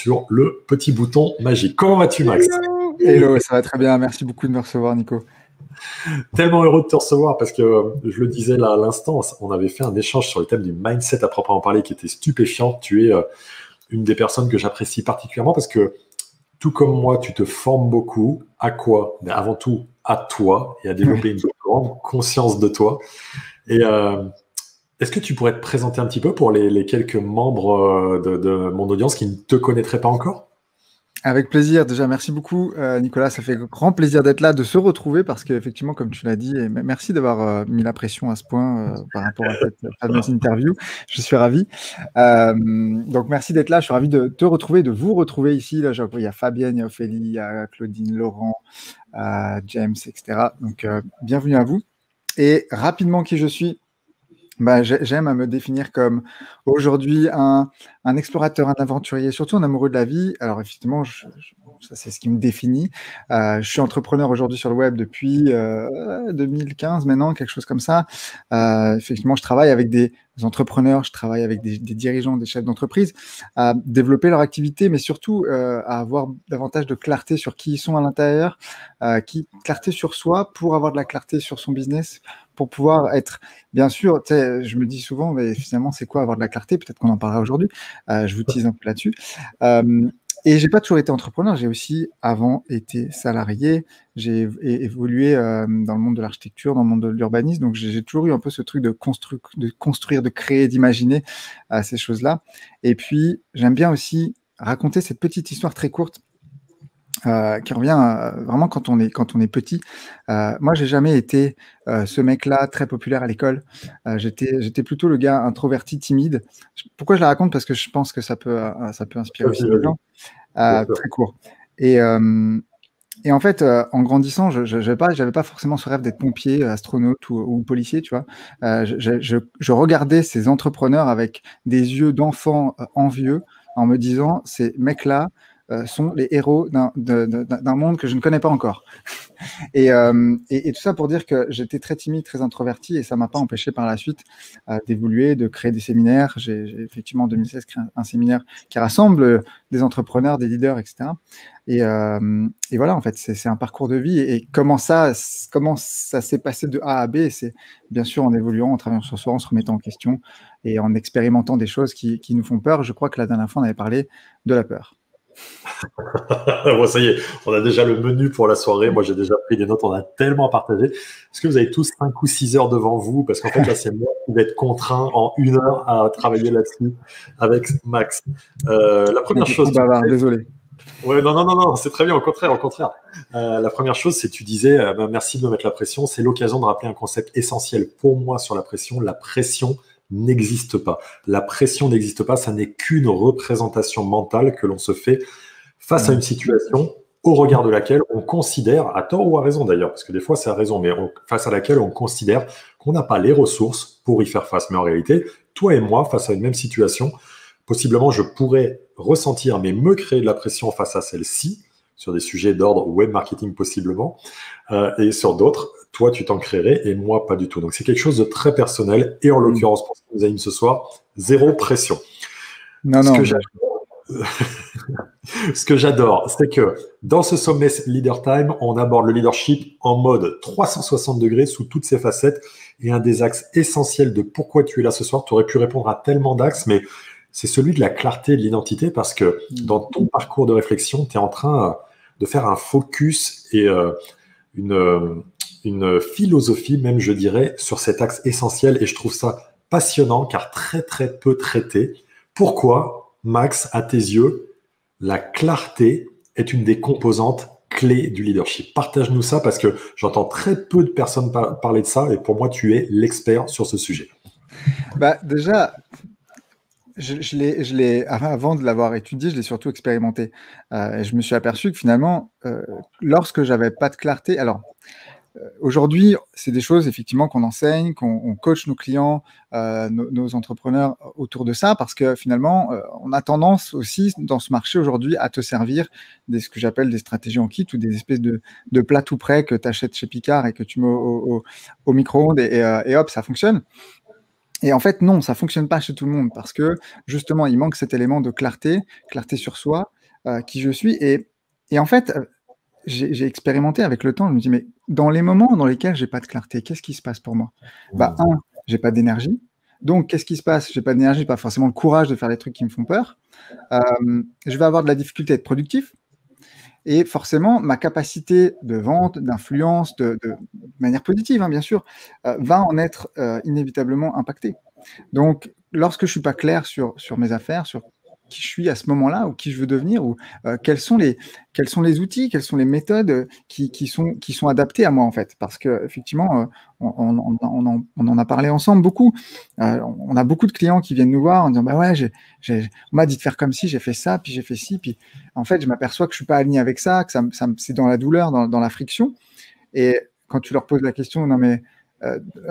sur le petit bouton magique. Comment vas-tu, Max? Hello, ça va très bien. Merci beaucoup de me recevoir, Nico. Tellement heureux de te recevoir parce que je le disais là à l'instant, on avait fait un échange sur le thème du mindset à proprement parler qui était stupéfiant. Tu es une des personnes que j'apprécie particulièrement parce que tout comme moi, tu te formes beaucoup. À quoi? Mais avant tout, à toi et à développer une grande conscience de toi. Et est-ce que tu pourrais te présenter un petit peu pour les quelques membres de mon audience qui ne te connaîtraient pas encore? Avec plaisir. Déjà, merci beaucoup, Nicolas. Ça fait grand plaisir d'être là, de se retrouver parce qu'effectivement, comme tu l'as dit, et merci d'avoir mis la pression à ce point par rapport à cette fameuse interview. Je suis ravi. Donc, merci d'être là. Je suis ravi de te retrouver, de vous retrouver ici. Là, il y a Fabienne, il y a Ophélie, il y a Claudine, Laurent, James, etc. Donc, bienvenue à vous. Et rapidement, qui je suis? J'aime à me définir comme aujourd'hui un explorateur, un aventurier, surtout un amoureux de la vie. Alors effectivement, ça c'est ce qui me définit. Je suis entrepreneur aujourd'hui sur le web depuis 2015 maintenant, quelque chose comme ça. Effectivement, je travaille avec des entrepreneurs, je travaille avec des dirigeants, des chefs d'entreprise à développer leur activité, mais surtout à avoir davantage de clarté sur qui ils sont à l'intérieur, clarté sur soi pour avoir de la clarté sur son business, pour pouvoir être, bien sûr, je me dis souvent, mais finalement, c'est quoi avoir de la clarté? Peut-être qu'on en parlera aujourd'hui. Je vous tease un peu là-dessus. Et j'ai pas toujours été entrepreneur, j'ai aussi avant été salarié, j'ai évolué dans le monde de l'architecture, dans le monde de l'urbanisme, donc j'ai toujours eu un peu ce truc de construire, de créer, d'imaginer ces choses-là. Et puis, j'aime bien aussi raconter cette petite histoire très courte qui revient vraiment quand on est petit. Moi, j'ai jamais été ce mec-là très populaire à l'école. J'étais plutôt le gars introverti, timide. Pourquoi je la raconte? Parce que je pense que ça peut inspirer aussi les gens. Très court. Et en fait, en grandissant, je n'avais pas forcément ce rêve d'être pompier, astronaute ou policier, tu vois. Je regardais ces entrepreneurs avec des yeux d'enfant envieux en me disant, ces mecs-là sont les héros d'un monde que je ne connais pas encore. Et tout ça pour dire que j'étais très timide, très introverti, et ça m'a pas empêché par la suite d'évoluer, de créer des séminaires. J'ai effectivement en 2016 créé un séminaire qui rassemble des entrepreneurs, des leaders, etc. Et voilà, en fait, c'est un parcours de vie. Et comment ça s'est passé de A à B? C'est bien sûr en évoluant, en travaillant sur soi, en se remettant en question et en expérimentant des choses qui nous font peur. Je crois que la dernière fois, on avait parlé de la peur. Bon, ça y est, on a déjà le menu pour la soirée. Moi, j'ai déjà pris des notes. On a tellement à partager. Est-ce que vous avez tous 5 ou 6 heures devant vous? Parce qu'en fait, là, c'est moi qui vais être contraint en 1 heure à travailler là-dessus avec Max. La première chose. Désolé. Ouais, non, c'est très bien. Au contraire. La première chose, c'est que tu disais, merci de me mettre la pression. C'est l'occasion de rappeler un concept essentiel pour moi sur la pression. La pression n'existe pas. La pression n'existe pas. Ça n'est qu'une représentation mentale que l'on se fait face à une situation au regard de laquelle on considère, à tort ou à raison d'ailleurs, parce que des fois c'est à raison, mais face à laquelle on considère qu'on n'a pas les ressources pour y faire face. Mais en réalité, toi et moi, face à une même situation, possiblement je pourrais ressentir, mais me créer de la pression face à celle-ci, sur des sujets d'ordre web marketing possiblement, et sur d'autres, toi tu t'en créerais et moi pas du tout. Donc c'est quelque chose de très personnel, et en l'occurrence pour ce qui nous anime ce soir, zéro pression. Ce que j'adore, c'est que dans ce sommet Leader Time, on aborde le leadership en mode 360 degrés sous toutes ses facettes. Et un des axes essentiels de pourquoi tu es là ce soir, tu aurais pu répondre à tellement d'axes, mais c'est celui de la clarté de l'identité, parce que dans ton parcours de réflexion, tu es en train de faire un focus et une philosophie, même je dirais, sur cet axe essentiel. Et je trouve ça passionnant, car très très peu traité. Pourquoi, Max, à tes yeux, la clarté est une des composantes clés du leadership? Partage-nous ça, parce que j'entends très peu de personnes parler de ça, et pour moi, tu es l'expert sur ce sujet. Déjà, avant de l'avoir étudié, je l'ai surtout expérimenté. Et je me suis aperçu que finalement, lorsque j'avais pas de clarté, alors aujourd'hui, c'est des choses effectivement qu'on enseigne, qu'on coach nos clients, nos entrepreneurs autour de ça, parce que finalement, on a tendance aussi dans ce marché aujourd'hui à te servir ce que j'appelle des stratégies en kit, ou des espèces de plats tout prêts que tu achètes chez Picard et que tu mets au micro-ondes et hop, ça fonctionne. Et en fait, non, ça fonctionne pas chez tout le monde parce que justement, il manque cet élément de clarté, clarté sur soi, qui je suis. Et en fait, j'ai expérimenté avec le temps. Je me dis, mais dans les moments dans lesquels j'ai pas de clarté, qu'est-ce qui se passe pour moi? Bah, j'ai pas d'énergie. Donc, qu'est-ce qui se passe? J'ai pas d'énergie, pas forcément le courage de faire des trucs qui me font peur. Je vais avoir de la difficulté à être productif. Et forcément, ma capacité de vente, d'influence, de manière positive, hein, bien sûr, va en être inévitablement impactée. Donc, lorsque je suis pas clair sur mes affaires, sur qui je suis à ce moment-là, ou qui je veux devenir, ou quels sont les outils, quelles sont les méthodes qui sont adaptées à moi, en fait. Parce que effectivement, on en a parlé ensemble beaucoup. On a beaucoup de clients qui viennent nous voir en disant, bah ouais, on m'a dit de faire comme si, j'ai fait ça, puis j'ai fait ci, puis en fait, je m'aperçois que je suis pas aligné avec ça, que c'est dans la douleur, dans la friction. Et quand tu leur poses la question, non mais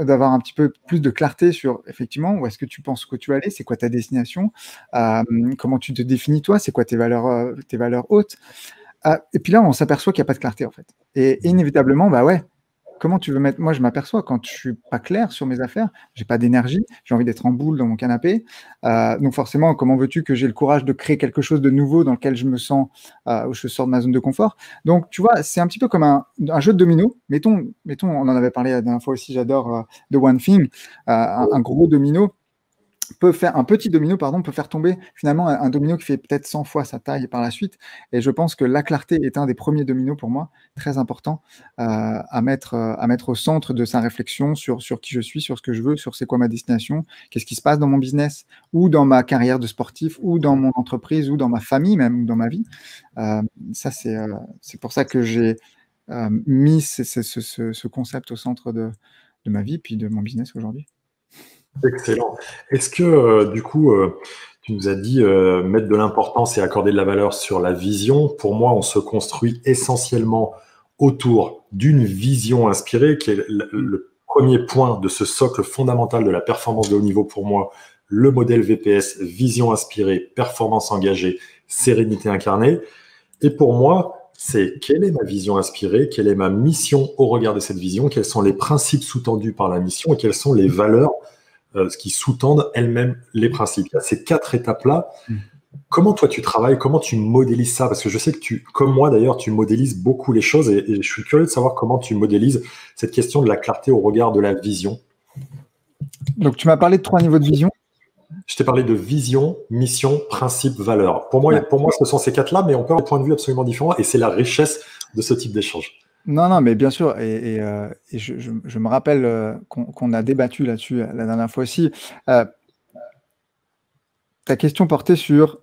d'avoir un petit peu plus de clarté sur effectivement où est-ce que tu penses que tu vas aller, c'est quoi ta destination, comment tu te définis toi, c'est quoi tes valeurs hautes. Et puis là, on s'aperçoit qu'il n'y a pas de clarté en fait. Et inévitablement, bah ouais, comment tu veux mettre. Moi, je m'aperçois quand je suis pas clair sur mes affaires, j'ai pas d'énergie, j'ai envie d'être en boule dans mon canapé. Donc forcément, comment veux-tu que j'ai le courage de créer quelque chose de nouveau dans lequel je me sens, où je sors de ma zone de confort. Donc tu vois, c'est un petit peu comme un jeu de domino. Mettons, on en avait parlé la dernière fois aussi. J'adore The One Thing, un gros domino. Un petit domino, pardon, peut faire tomber finalement un domino qui fait peut-être 100 fois sa taille par la suite. Et je pense que la clarté est un des premiers dominos pour moi, très important, à mettre au centre de sa réflexion sur qui je suis, sur ce que je veux, sur c'est quoi ma destination, qu'est-ce qui se passe dans mon business, ou dans ma carrière de sportif, ou dans mon entreprise, ou dans ma famille même, ou dans ma vie. Ça, c'est pour ça que j'ai mis ce concept au centre de ma vie, puis de mon business aujourd'hui. Excellent. Est-ce que, du coup, tu nous as dit mettre de l'importance et accorder de la valeur sur la vision. Pour moi, on se construit essentiellement autour d'une vision inspirée, qui est le premier point de ce socle fondamental de la performance de haut niveau pour moi, le modèle VPS, vision inspirée, performance engagée, sérénité incarnée. Et pour moi, c'est quelle est ma vision inspirée, quelle est ma mission au regard de cette vision, quels sont les principes sous-tendus par la mission et quelles sont les valeurs ce qui sous-tendent elles-mêmes les principes. Il y a ces 4 étapes-là. Comment toi tu travailles, comment tu modélises ça? Parce que je sais que comme moi d'ailleurs, tu modélises beaucoup les choses et je suis curieux de savoir comment tu modélises cette question de la clarté au regard de la vision. Donc tu m'as parlé de 3 niveaux de vision. Je t'ai parlé de vision, mission, principe, valeur. Pour moi, ce sont ces 4-là, mais on peut avoir des points de vue absolument différents et c'est la richesse de ce type d'échange. Non, mais bien sûr, et je me rappelle qu'on a débattu là-dessus la dernière fois aussi. Ta question portait sur,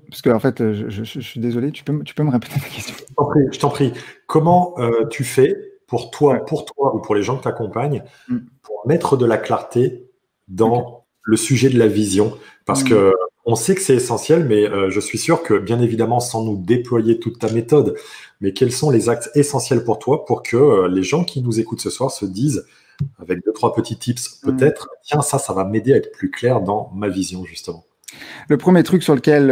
parce que en fait, je suis désolé, tu peux me répéter ta question? Je t'en prie. Comment tu fais pour toi ou pour les gens que tu accompagnes pour mettre de la clarté dans le sujet de la vision? Parce que on sait que c'est essentiel, mais je suis sûr que, bien évidemment, sans nous déployer toute ta méthode, mais quels sont les axes essentiels pour toi pour que les gens qui nous écoutent ce soir se disent, avec 2-3 petits tips peut-être, tiens, ça va m'aider à être plus clair dans ma vision, justement. Le premier truc sur lequel,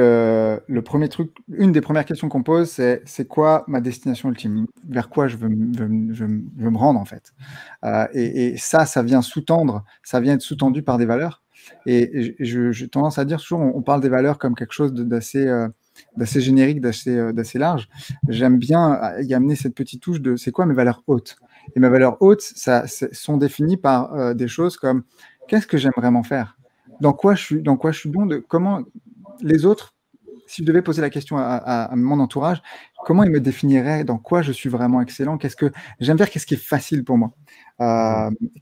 une des premières questions qu'on pose, c'est quoi ma destination ultime? Vers quoi je veux me rendre, en fait? Et ça vient sous-tendre, ça vient être sous-tendu par des valeurs. Et j'ai tendance à dire toujours, on parle des valeurs comme quelque chose d'assez générique, d'assez large. J'aime bien y amener cette petite touche de c'est quoi mes valeurs hautes? Et mes valeurs hautes, sont définies par des choses comme qu'est-ce que j'aime vraiment faire? Dans quoi je suis bon, comment les autres, si je devais poser la question à mon entourage, comment ils me définiraient, dans quoi je suis vraiment excellent, qu'est-ce que j'aime faire, qu'est-ce qui est facile pour moi,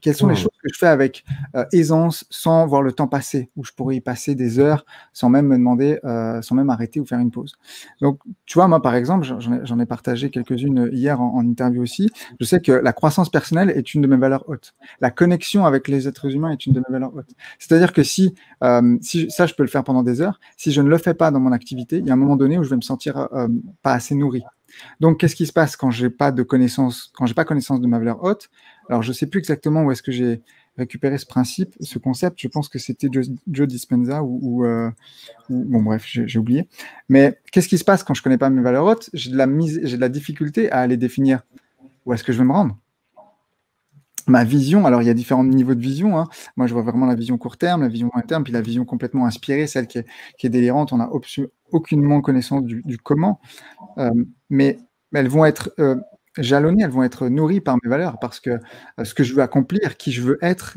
quelles sont les choses que je fais avec aisance, sans voir le temps passer, où je pourrais y passer des heures sans même me demander, sans même arrêter ou faire une pause. Donc, tu vois, moi, par exemple, j'en ai partagé quelques-unes hier en interview aussi. Je sais que la croissance personnelle est une de mes valeurs hautes. La connexion avec les êtres humains est une de mes valeurs hautes. C'est-à-dire que si ça, je peux le faire pendant des heures, si je ne le fais pas dans mon activité, il y a un moment donné où je vais me sentir pas assez nourri. Donc, qu'est-ce qui se passe quand j'ai pas connaissance de ma valeur haute? Alors, je sais plus exactement où est-ce que j'ai récupéré ce principe, ce concept. Je pense que c'était Joe Dispenza bon, bref, j'ai oublié. Mais qu'est-ce qui se passe quand je connais pas mes valeurs hautes? J'ai de la difficulté à aller définir où est-ce que je veux me rendre. ma vision, alors il y a différents niveaux de vision, hein. Moi, je vois vraiment la vision court terme, la vision moyen terme, puis la vision complètement inspirée, celle qui est délirante. On n'a aucunement connaissance du comment, mais elles vont être jalonnées, elles vont être nourries par mes valeurs, parce que ce que je veux accomplir, qui je veux être,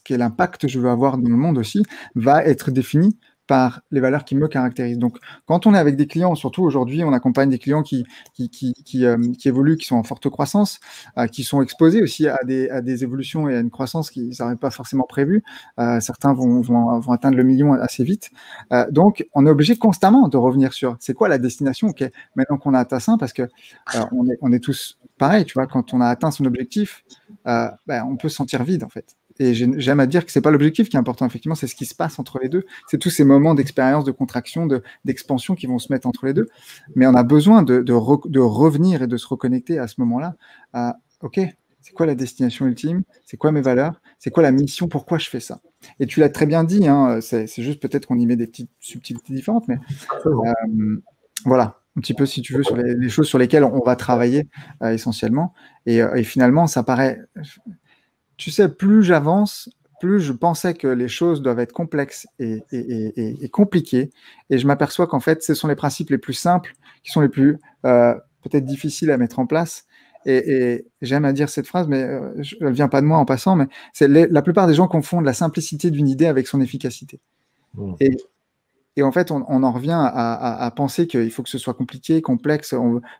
quel impact je veux avoir dans le monde aussi, va être défini par les valeurs qui me caractérisent. Donc, quand on est avec des clients, surtout aujourd'hui, on accompagne des clients qui évoluent, qui sont en forte croissance, qui sont exposés aussi à des évolutions et à une croissance qu'ils n'avaient pas forcément prévue. Certains vont atteindre le million assez vite. Donc, on est obligé constamment de revenir sur c'est quoi la destination. Ok, maintenant qu'on a atteint ça, parce que on est tous pareil, tu vois, quand on a atteint son objectif, on peut se sentir vide en fait. Et j'aime à dire que c'est pas l'objectif qui est important, effectivement, c'est ce qui se passe entre les deux. C'est tous ces moments d'expérience, de contraction, d'expansion qui vont se mettre entre les deux. Mais on a besoin de revenir et de se reconnecter à ce moment-là. Ok, c'est quoi la destination ultime? C'est quoi mes valeurs? C'est quoi la mission? Pourquoi je fais ça? Et tu l'as très bien dit, hein, c'est juste peut-être qu'on y met des petites subtilités différentes, mais voilà, un petit peu, si tu veux, sur les choses sur lesquelles on va travailler essentiellement. Et finalement, ça paraît... Tu sais, plus j'avance, plus je pensais que les choses doivent être complexes et compliquées. Et je m'aperçois qu'en fait, ce sont les principes les plus simples qui sont les plus peut-être difficiles à mettre en place. Et j'aime à dire cette phrase, mais elle ne vient pas de moi en passant, mais c'est la plupart des gens confondent la simplicité d'une idée avec son efficacité. Et en fait, on en revient à penser qu'il faut que ce soit compliqué, complexe.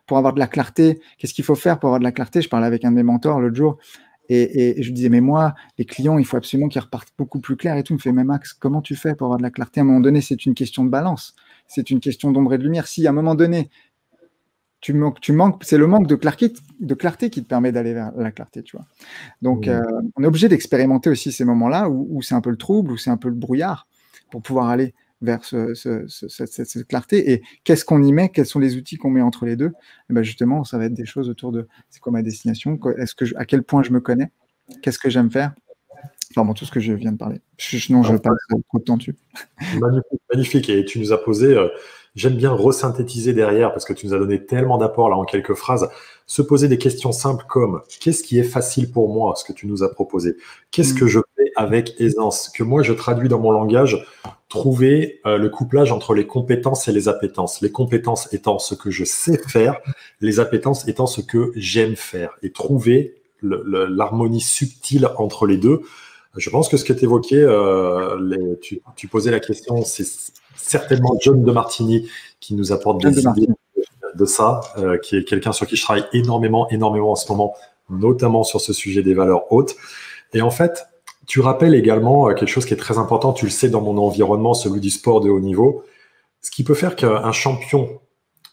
Pour avoir de la clarté, qu'est-ce qu'il faut faire pour avoir de la clarté? Je parlais avec un de mes mentors l'autre jour. Et je lui disais, mais moi, les clients, il faut absolument qu'ils repartent beaucoup plus clairs et tout. Il me fait, mais Max, comment tu fais pour avoir de la clarté? À un moment donné, c'est une question de balance. C'est une question d'ombre et de lumière. Si à un moment donné, tu manques, c'est le manque de clarté qui te permet d'aller vers la clarté, tu vois. Donc, on est obligé d'expérimenter aussi ces moments-là où c'est un peu le trouble, où c'est un peu le brouillard, pour pouvoir aller vers cette clarté. Et qu'est-ce qu'on y met? Quels sont les outils qu'on met entre les deux? Et ben justement, ça va être des choses autour de c'est quoi ma destination? À quel point je me connais? Qu'est-ce que j'aime faire? Enfin bon, tout ce que je viens de parler. Sinon, je passe trop de temps dessus. Magnifique, magnifique. Et tu nous as posé, j'aime bien resynthétiser derrière parce que tu nous as donné tellement d'apports là en quelques phrases. Se poser des questions simples comme qu'est-ce qui est facile pour moi, ce que tu nous as proposé? Qu'est-ce que je fais avec aisance? Que moi, je traduis dans mon langage, trouver le couplage entre les compétences et les appétences. Les compétences étant ce que je sais faire, les appétences étant ce que j'aime faire. Et trouver l'harmonie subtile entre les deux. Je pense que ce que tu évoquais, tu posais la question, c'est certainement John de Martini qui nous apporte des idées de ça, qui est quelqu'un sur qui je travaille énormément en ce moment, notamment sur ce sujet des valeurs hautes. Et en fait, tu rappelles également quelque chose qui est très important, tu le sais dans mon environnement, celui du sport de haut niveau, ce qui peut faire qu'un champion,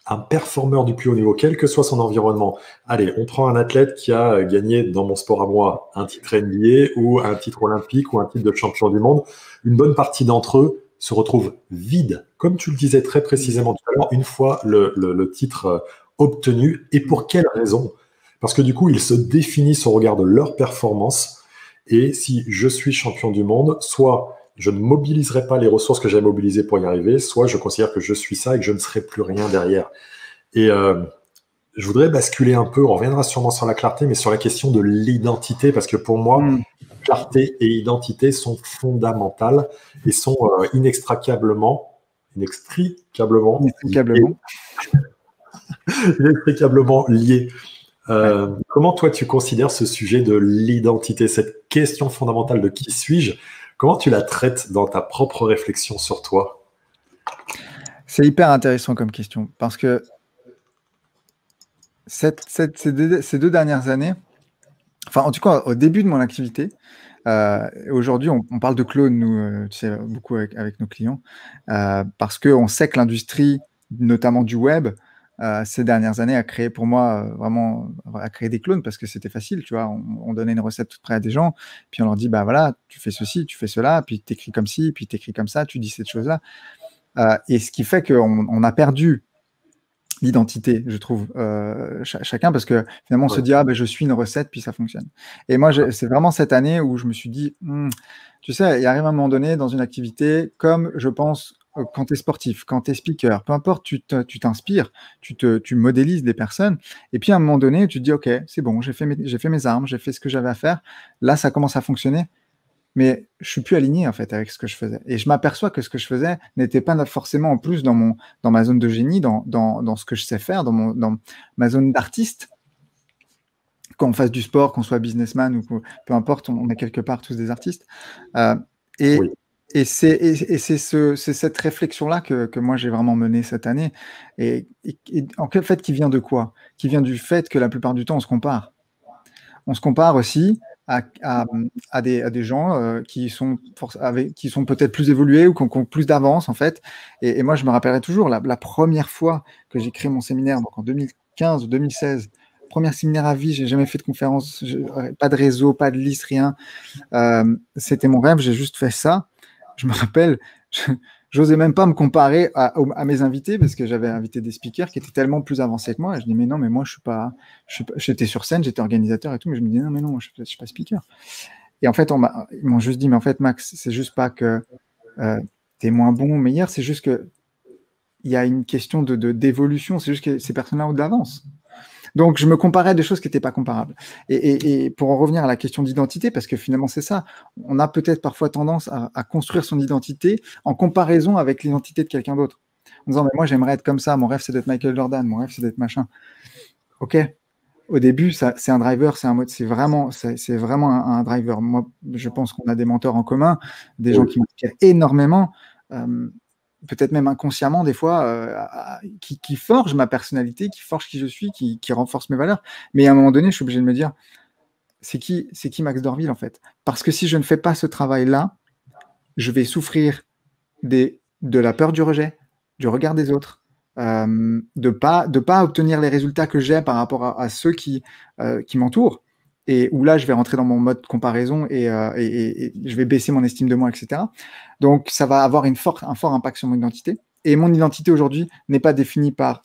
un performeur du plus haut niveau, quel que soit son environnement. Allez, on prend un athlète qui a gagné dans mon sport à moi un titre NBA ou un titre olympique ou un titre de champion du monde. Une bonne partie d'entre eux se retrouvent vides, comme tu le disais très précisément tout à l'heure, une fois le titre obtenu. Et pour quelle raison? Parce que du coup, ils se définissent au regard de leur performance. Et si je suis champion du monde, soit je ne mobiliserai pas les ressources que j'ai mobilisées pour y arriver, soit je considère que je suis ça et que je ne serai plus rien derrière. Et je voudrais basculer un peu, on reviendra sûrement sur la clarté, mais sur la question de l'identité, parce que pour moi, clarté et identité sont fondamentales et sont inextricablement liées. Comment toi tu considères ce sujet de l'identité, cette question fondamentale de qui suis-je? Comment tu la traites dans ta propre réflexion sur toi? C'est hyper intéressant comme question parce que ces deux dernières années, enfin en tout cas au début de mon activité, aujourd'hui on parle de clones, nous, tu sais, beaucoup avec nos clients, parce qu'on sait que l'industrie, notamment du web, ces dernières années a créé pour moi vraiment a créé des clones parce que c'était facile, tu vois, on donnait une recette toute prête à des gens, puis on leur dit bah voilà, tu fais ceci, tu fais cela, puis tu écris comme ci, puis tu écris comme ça, tu dis cette chose-là, et ce qui fait qu'on a perdu l'identité, je trouve, chacun, parce que finalement on se dit ah ben je suis une recette puis ça fonctionne. Et moi c'est vraiment cette année où je me suis dit tu sais, il arrive un moment donné dans une activité, comme je pense quand tu es sportif, quand tu es speaker, peu importe, tu t'inspires, tu modélises des personnes. Et puis à un moment donné, tu te dis, OK, c'est bon, j'ai fait mes armes, j'ai fait ce que j'avais à faire. Là, ça commence à fonctionner. Mais je suis plus aligné en fait avec ce que je faisais. Et je m'aperçois que ce que je faisais n'était pas forcément en plus dans ma zone de génie, dans ce que je sais faire, dans ma zone d'artiste. Qu'on on fasse du sport, qu'on soit businessman ou peu importe, on est quelque part tous des artistes. Oui. Et c'est cette réflexion-là que moi j'ai vraiment menée cette année. Et en fait, qui vient de quoi? Qui vient du fait que la plupart du temps, on se compare. On se compare aussi à des gens qui sont peut-être plus évolués ou qui ont plus d'avance, en fait. Et moi, je me rappellerai toujours la première fois que j'ai créé mon séminaire, donc en 2015 ou 2016. Premier séminaire à vie, j'ai jamais fait de conférence, pas de réseau, pas de liste, rien. C'était mon rêve, j'ai juste fait ça. Je me rappelle, j'osais même pas me comparer à mes invités parce que j'avais invité des speakers qui étaient tellement plus avancés que moi. Et je dis, mais non, mais moi, je suis pas, j'étais sur scène, j'étais organisateur et tout, mais je me dis, non, mais non, moi, je suis pas speaker. Et en fait, ils m'ont juste dit, mais en fait, Max, c'est juste pas que tu es moins bon ou meilleur, c'est juste que il y a une question d'évolution, c'est juste que ces personnes-là ont de l'avance. Donc, je me comparais à des choses qui n'étaient pas comparables. Et pour en revenir à la question d'identité, parce que finalement, c'est ça, on a peut-être parfois tendance à construire son identité en comparaison avec l'identité de quelqu'un d'autre. En disant, mais moi, j'aimerais être comme ça, mon rêve, c'est d'être Michael Jordan, mon rêve, c'est d'être machin. OK. Au début, c'est un driver, c'est vraiment un driver. Moi, je pense qu'on a des mentors en commun, des gens qui m'inspirent énormément. Peut-être même inconsciemment des fois, qui forgent ma personnalité, qui forgent qui je suis, qui renforcent mes valeurs. Mais à un moment donné, je suis obligé de me dire, c'est qui Max Dorville en fait? Parce que si je ne fais pas ce travail-là, je vais souffrir de la peur du rejet, du regard des autres, de pas obtenir les résultats que j'ai par rapport à ceux qui m'entourent. Et où là, je vais rentrer dans mon mode comparaison et je vais baisser mon estime de moi, etc. Donc, ça va avoir un fort impact sur mon identité. Et mon identité aujourd'hui n'est pas définie par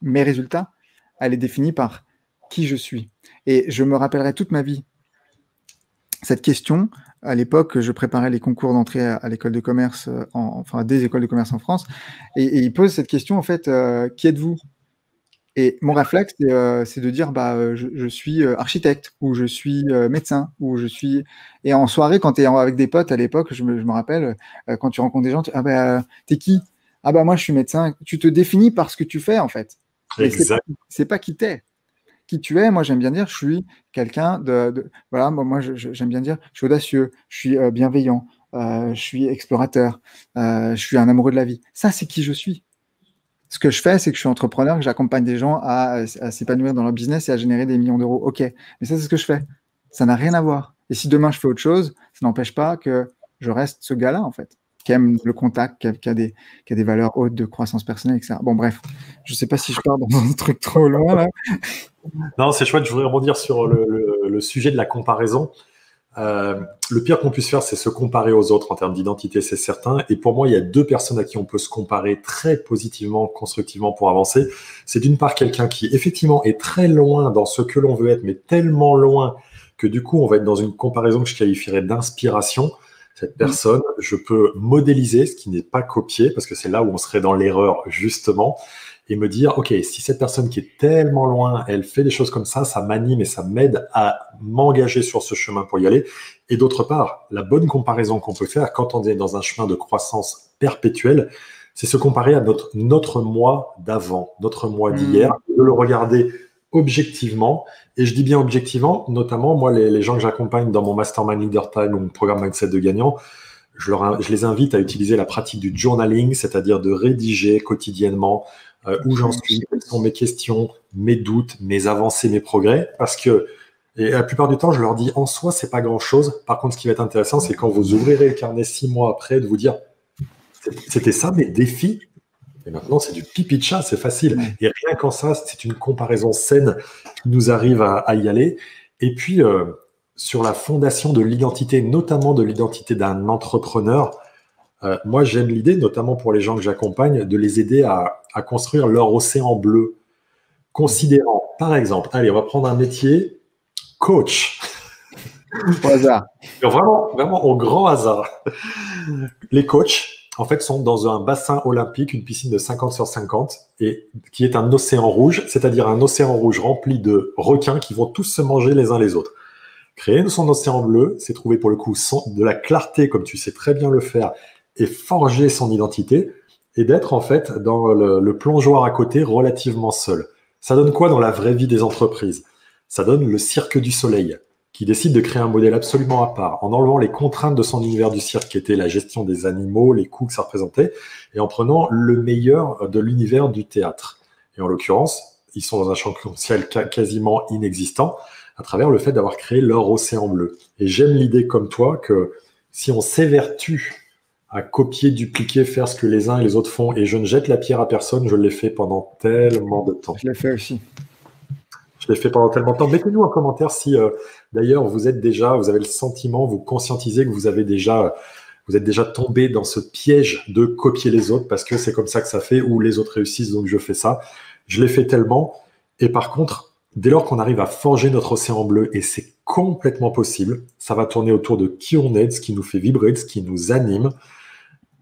mes résultats, elle est définie par qui je suis. Et je me rappellerai toute ma vie cette question. À l'époque, je préparais les concours d'entrée à l'école de commerce, des écoles de commerce en France. Et il pose cette question, en fait, qui êtes-vous? Et mon réflexe, c'est de dire, je suis architecte, ou je suis médecin, ou je suis... Et en soirée, quand tu es avec des potes à l'époque, je me rappelle, quand tu rencontres des gens, t'es qui? Ah bah moi, je suis médecin. Tu te définis par ce que tu fais, en fait. Mais c'est pas qui t'es. Qui tu es, moi, j'aime bien dire, je suis quelqu'un voilà, moi j'aime bien dire, je suis audacieux, je suis bienveillant, je suis explorateur, je suis un amoureux de la vie. Ça, c'est qui je suis. Ce que je fais, c'est que je suis entrepreneur, que j'accompagne des gens à s'épanouir dans leur business et à générer des millions d'euros. OK, mais ça, c'est ce que je fais. Ça n'a rien à voir. Et si demain, je fais autre chose, ça n'empêche pas que je reste ce gars-là, en fait, qui aime le contact, qui a des valeurs hautes de croissance personnelle, etc. Bon, bref, je ne sais pas si je pars dans un truc trop loin, là. Non, c'est chouette. Je voudrais rebondir sur le sujet de la comparaison. Le pire qu'on puisse faire, c'est se comparer aux autres en termes d'identité, c'est certain. Et pour moi, il y a deux personnes à qui on peut se comparer très positivement, constructivement pour avancer. C'est d'une part quelqu'un qui, effectivement, est très loin dans ce que l'on veut être, mais tellement loin que du coup, on va être dans une comparaison que je qualifierais d'inspiration. Cette personne, je peux modéliser, ce qui n'est pas copier, parce que c'est là où on serait dans l'erreur, justement, et me dire, OK, si cette personne qui est tellement loin, elle fait des choses comme ça m'anime et ça m'aide à m'engager sur ce chemin pour y aller. Et d'autre part, la bonne comparaison qu'on peut faire quand on est dans un chemin de croissance perpétuelle, c'est se comparer à notre moi d'avant, notre moi d'hier, de le regarder objectivement. Et je dis bien objectivement, notamment, moi, les gens que j'accompagne dans mon Mastermind Leader Time ou mon programme Mindset de gagnant, je les invite à utiliser la pratique du journaling, c'est-à-dire de rédiger quotidiennement où j'en suis, quelles sont mes questions, mes doutes, mes avancées, mes progrès. Parce que, et la plupart du temps, je leur dis, en soi, c'est pas grand-chose. Par contre, ce qui va être intéressant, c'est quand vous ouvrirez le carnet 6 mois après, de vous dire, c'était ça mes défis. Et maintenant, c'est du pipi de chat, c'est facile. Et rien qu'en ça, c'est une comparaison saine qui nous arrive à y aller. Et puis, sur la fondation de l'identité, notamment de l'identité d'un entrepreneur, moi, j'aime l'idée, notamment pour les gens que j'accompagne, de les aider à construire leur océan bleu. Considérant, par exemple, allez, on va prendre un métier, coach. Au hasard. Vraiment, vraiment au grand hasard. Les coachs, en fait, sont dans un bassin olympique, une piscine de 50 sur 50, et qui est un océan rouge, c'est-à-dire un océan rouge rempli de requins qui vont tous se manger les uns les autres. Créer son océan bleu, c'est trouver pour le coup de la clarté, comme tu sais très bien le faire, et forger son identité, et d'être en fait dans le plongeoir à côté relativement seul. Ça donne quoi dans la vraie vie des entreprises? Ça donne le cirque du soleil, qui décide de créer un modèle absolument à part, en enlevant les contraintes de son univers du cirque, qui était la gestion des animaux, les coûts que ça représentait, et en prenant le meilleur de l'univers du théâtre. Et en l'occurrence, ils sont dans un champ potentiel quasiment inexistant, à travers le fait d'avoir créé leur océan bleu. Et j'aime l'idée comme toi que si on s'évertue à copier, dupliquer, faire ce que les uns et les autres font, et je ne jette la pierre à personne, je l'ai fait pendant tellement de temps. Je l'ai fait aussi. Je l'ai fait pendant tellement de temps. Mettez-nous en commentaire si, d'ailleurs, vous avez le sentiment, vous conscientisez que vous êtes déjà tombé dans ce piège de copier les autres parce que c'est comme ça que ça fait ou les autres réussissent, donc je fais ça. Je l'ai fait tellement. Et par contre, dès lors qu'on arrive à forger notre océan bleu, et c'est complètement possible, ça va tourner autour de qui on est, de ce qui nous fait vibrer, de ce qui nous anime.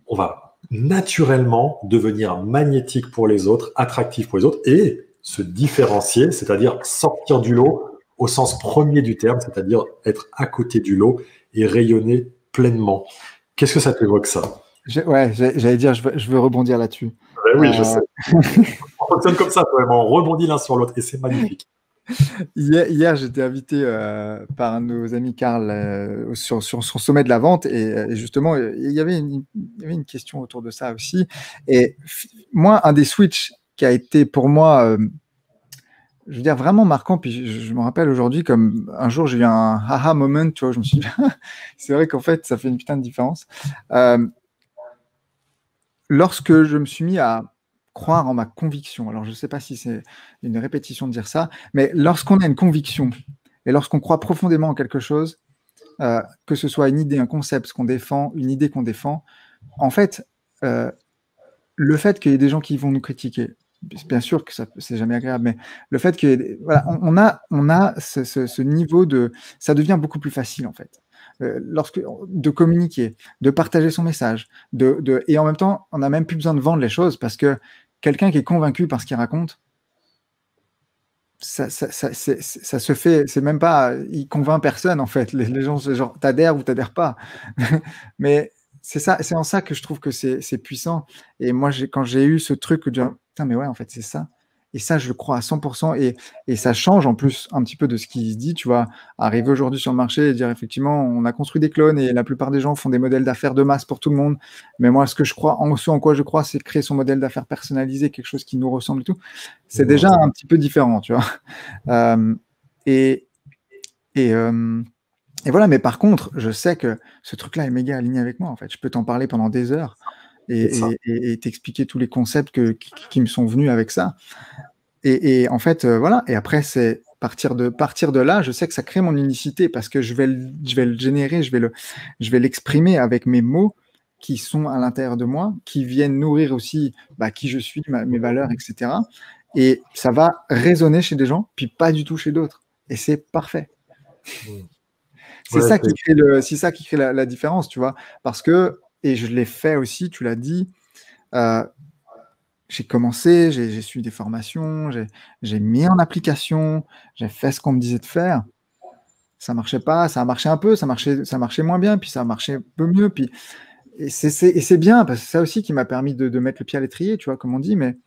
On va naturellement devenir magnétique pour les autres, attractif pour les autres, et se différencier, c'est-à-dire sortir du lot au sens premier du terme, c'est-à-dire être à côté du lot et rayonner pleinement. Qu'est-ce que ça t'évoque, ça? Ouais, j'allais dire, je veux rebondir là-dessus. Oui, je sais. On fonctionne comme ça, on rebondit l'un sur l'autre, et c'est magnifique. Hier, j'étais invité par un de nos amis, Karl, sur son sommet de la vente, et justement, il y avait une question autour de ça aussi. Et moi, un des switches qui a été pour moi, je veux dire, vraiment marquant, puis je me rappelle aujourd'hui, comme un jour, j'ai eu un aha moment, tu vois, je me suis dit, c'est vrai qu'en fait, ça fait une putain de différence. Lorsque je me suis mis à croire en ma conviction, alors je ne sais pas si c'est une répétition de dire ça, mais lorsqu'on a une conviction et lorsqu'on croit profondément en quelque chose, que ce soit une idée, un concept qu'on défend, une idée qu'on défend, en fait, le fait qu'il y ait des gens qui vont nous critiquer, bien sûr que c'est jamais agréable, mais le fait que voilà, on a ce niveau de, ça devient beaucoup plus facile en fait. De communiquer, de partager son message, et en même temps, on n'a même plus besoin de vendre les choses parce que quelqu'un qui est convaincu par ce qu'il raconte, ça se fait, c'est même pas, il convainc personne en fait. Les gens, c'est genre, t'adhères ou t'adhères pas. Mais c'est en ça que je trouve que c'est puissant. Et moi, quand j'ai eu ce truc de dire, putain, mais ouais, en fait, c'est ça. Et ça, je le crois à 100%. Et ça change en plus un petit peu de ce qui se dit. Tu vois, arriver aujourd'hui sur le marché et dire, effectivement, on a construit des clones et la plupart des gens font des modèles d'affaires de masse pour tout le monde. Mais moi, ce en quoi je crois, c'est créer son modèle d'affaires personnalisé, quelque chose qui nous ressemble et tout. C'est déjà un petit peu différent, tu vois. Et voilà, mais par contre, je sais que ce truc-là est méga aligné avec moi, en fait. Je peux t'en parler pendant des heures et t'expliquer tous les concepts qui me sont venus avec ça. Et en fait, voilà. Et après, c'est partir de là, je sais que ça crée mon unicité parce que je vais le générer, je vais l'exprimer avec mes mots qui sont à l'intérieur de moi, qui viennent nourrir aussi qui je suis, mes valeurs, etc. Et ça va résonner chez des gens, puis pas du tout chez d'autres. Et c'est parfait. C'est ça qui crée la différence, tu vois. Parce que, et je l'ai fait aussi, tu l'as dit, j'ai commencé, j'ai suivi des formations, j'ai mis en application, j'ai fait ce qu'on me disait de faire. Ça marchait pas, ça a marché un peu, ça marchait moins bien, puis ça a marché un peu mieux. Et c'est bien, parce que c'est ça aussi qui m'a permis de mettre le pied à l'étrier, tu vois, comme on dit. Mais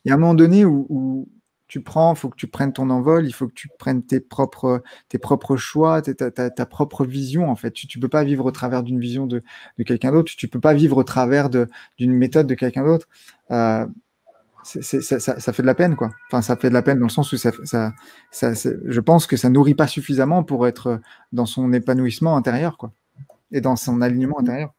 il y a un moment donné où il faut que tu prennes ton envol, il faut que tu prennes tes propres choix, ta propre vision, en fait. Tu ne peux pas vivre au travers d'une vision de quelqu'un d'autre, tu ne peux pas vivre au travers d'une méthode de quelqu'un d'autre. Ça fait de la peine, quoi. Enfin, ça fait de la peine dans le sens où je pense que ça nourrit pas suffisamment pour être dans son épanouissement intérieur, quoi, et dans son alignement intérieur.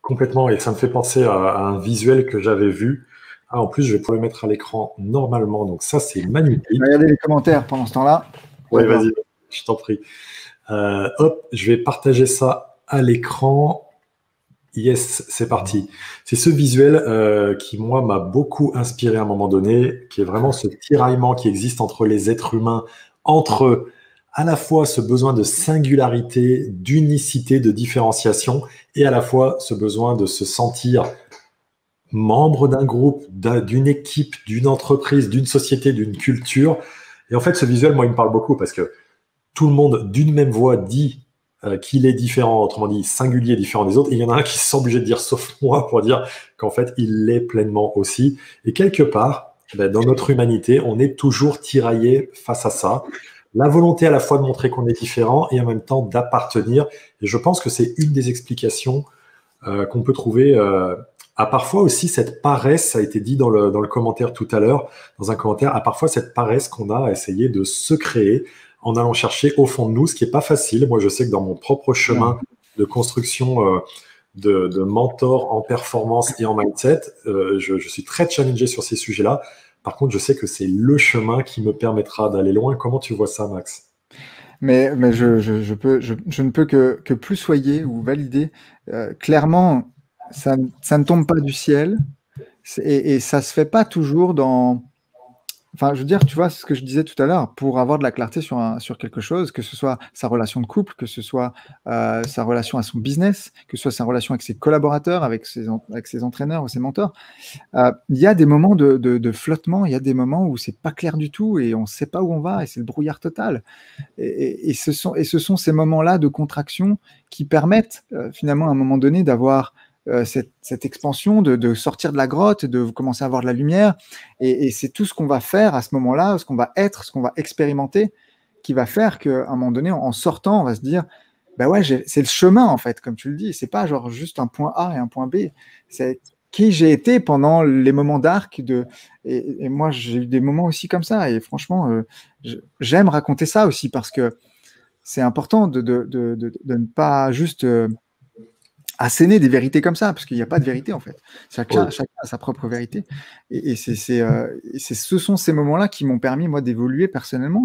Complètement, et ça me fait penser à un visuel que j'avais vu. En plus, je vais pouvoir le mettre à l'écran normalement, donc ça, c'est magnifique. Regardez les commentaires pendant ce temps-là. Oui, vas-y, je t'en prie. Hop, je vais partager ça à l'écran. Yes, c'est parti. C'est ce visuel qui, moi, m'a beaucoup inspiré à un moment donné, qui est vraiment ce tiraillement qui existe entre les êtres humains, entre eux, à la fois ce besoin de singularité, d'unicité, de différenciation, et à la fois ce besoin de se sentir membre d'un groupe, d'une équipe, d'une entreprise, d'une société, d'une culture. Et en fait, ce visuel, moi, il me parle beaucoup parce que tout le monde, d'une même voix, dit qu'il est différent, autrement dit, singulier, différent des autres. Et il y en a un qui se sent obligé de dire, sauf moi, pour dire qu'en fait, il l'est pleinement aussi. Et quelque part, dans notre humanité, on est toujours tiraillé face à ça. La volonté à la fois de montrer qu'on est différent et en même temps d'appartenir. Et je pense que c'est une des explications qu'on peut trouver à parfois aussi cette paresse, ça a été dit dans le commentaire tout à l'heure, dans un commentaire, à parfois cette paresse qu'on a à essayer de se créer en allant chercher au fond de nous, ce qui n'est pas facile. Moi, je sais que dans mon propre chemin de construction de mentor en performance et en mindset, je suis très challengé sur ces sujets-là. Par contre, je sais que c'est le chemin qui me permettra d'aller loin. Comment tu vois ça, Max? Mais je ne peux que plus soyer ou valider. Clairement, ça ne tombe pas du ciel et ça se fait pas toujours dans. Enfin, je veux dire, tu vois, ce que je disais tout à l'heure, pour avoir de la clarté sur quelque chose, que ce soit sa relation de couple, que ce soit sa relation à son business, que ce soit sa relation avec ses collaborateurs, avec ses entraîneurs ou ses mentors, il y a des moments de flottement, il y a des moments où c'est pas clair du tout et on ne sait pas où on va et c'est le brouillard total. Et ce sont ces moments-là de contraction qui permettent finalement à un moment donné d'avoir cette expansion, de sortir de la grotte, de commencer à avoir de la lumière. Et c'est tout ce qu'on va faire à ce moment-là, ce qu'on va être, ce qu'on va expérimenter, qui va faire qu'à un moment donné, en sortant, on va se dire, bah ouais, c'est le chemin en fait, comme tu le dis. C'est pas genre juste un point A et un point B. C'est qui j'ai été pendant les moments d'arc. Et moi, j'ai eu des moments aussi comme ça. Et franchement, j'aime raconter ça aussi parce que c'est important de ne pas juste asséner des vérités comme ça, parce qu'il n'y a pas de vérité en fait. Chacun a sa propre vérité. Et ce sont ces moments-là qui m'ont permis, moi, d'évoluer personnellement,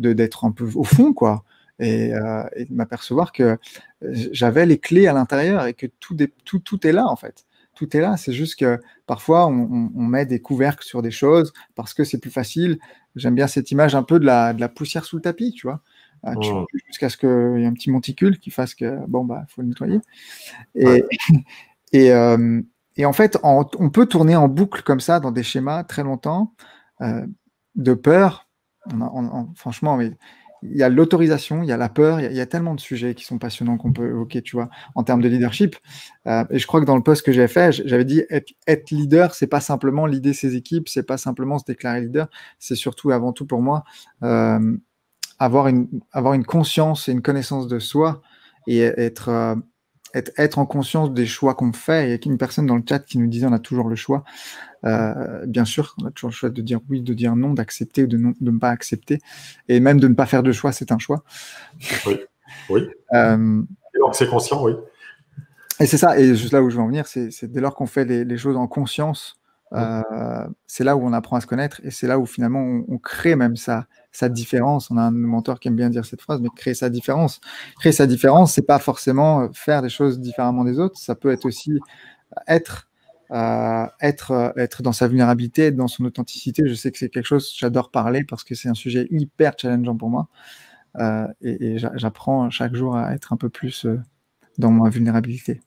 d'être un peu au fond, quoi. Et de m'apercevoir que j'avais les clés à l'intérieur et que tout est là, en fait. Tout est là. C'est juste que parfois, on met des couvercles sur des choses parce que c'est plus facile. J'aime bien cette image un peu de la poussière sous le tapis, tu vois. Jusqu'à ce qu'il y ait un petit monticule qui fasse que, bon, bah, faut le nettoyer. Et en fait, on peut tourner en boucle comme ça dans des schémas très longtemps de peur. Franchement, mais il y a l'autorisation, il y a la peur, il y a tellement de sujets qui sont passionnants qu'on peut évoquer, tu vois, en termes de leadership. Et je crois que dans le post que j'ai fait, j'avais dit être leader, c'est pas simplement leader ses équipes, c'est pas simplement se déclarer leader, c'est surtout avant tout pour moi avoir une conscience et une connaissance de soi et être en conscience des choix qu'on fait. Il y a une personne dans le chat qui nous disait on a toujours le choix. Bien sûr, on a toujours le choix de dire oui, de dire non, d'accepter ou de ne pas accepter. Et même de ne pas faire de choix, c'est un choix. Oui. Et donc c'est conscient, oui. Et c'est ça, et juste là où je veux en venir, c'est dès lors qu'on fait les choses en conscience, c'est là où on apprend à se connaître et c'est là où finalement on crée même sa différence. On a un mentor qui aime bien dire cette phrase, mais créer sa différence. Créer sa différence, c'est pas forcément faire des choses différemment des autres, ça peut être aussi être dans sa vulnérabilité, être dans son authenticité. Je sais que c'est quelque chose, j'adore parler parce que c'est un sujet hyper challengeant pour moi et j'apprends chaque jour à être un peu plus dans ma vulnérabilité.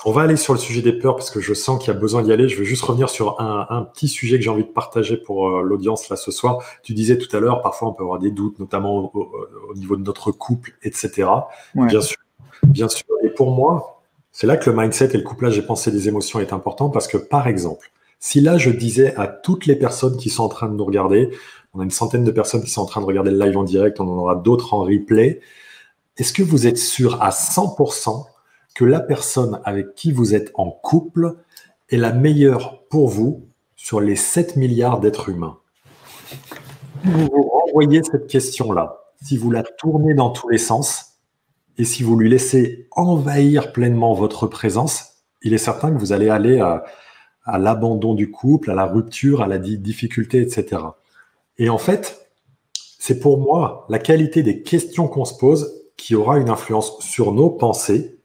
On va aller sur le sujet des peurs parce que je sens qu'il y a besoin d'y aller. Je veux juste revenir sur un petit sujet que j'ai envie de partager pour l'audience là ce soir. Tu disais tout à l'heure, parfois on peut avoir des doutes, notamment au niveau de notre couple, etc. Ouais. Bien sûr. Et pour moi, c'est là que le mindset et le couplage des pensées et des émotions est important parce que, par exemple, si là je disais à toutes les personnes qui sont en train de nous regarder, on a une centaine de personnes qui sont en train de regarder le live en direct, on en aura d'autres en replay. Est-ce que vous êtes sûr à 100% que la personne avec qui vous êtes en couple est la meilleure pour vous sur les 7 milliards d'êtres humains? Vous vous renvoyez cette question-là, si vous la tournez dans tous les sens et si vous lui laissez envahir pleinement votre présence, il est certain que vous allez aller à l'abandon du couple, à la rupture, à la difficulté, etc. Et en fait, c'est pour moi la qualité des questions qu'on se pose qui aura une influence sur nos pensées,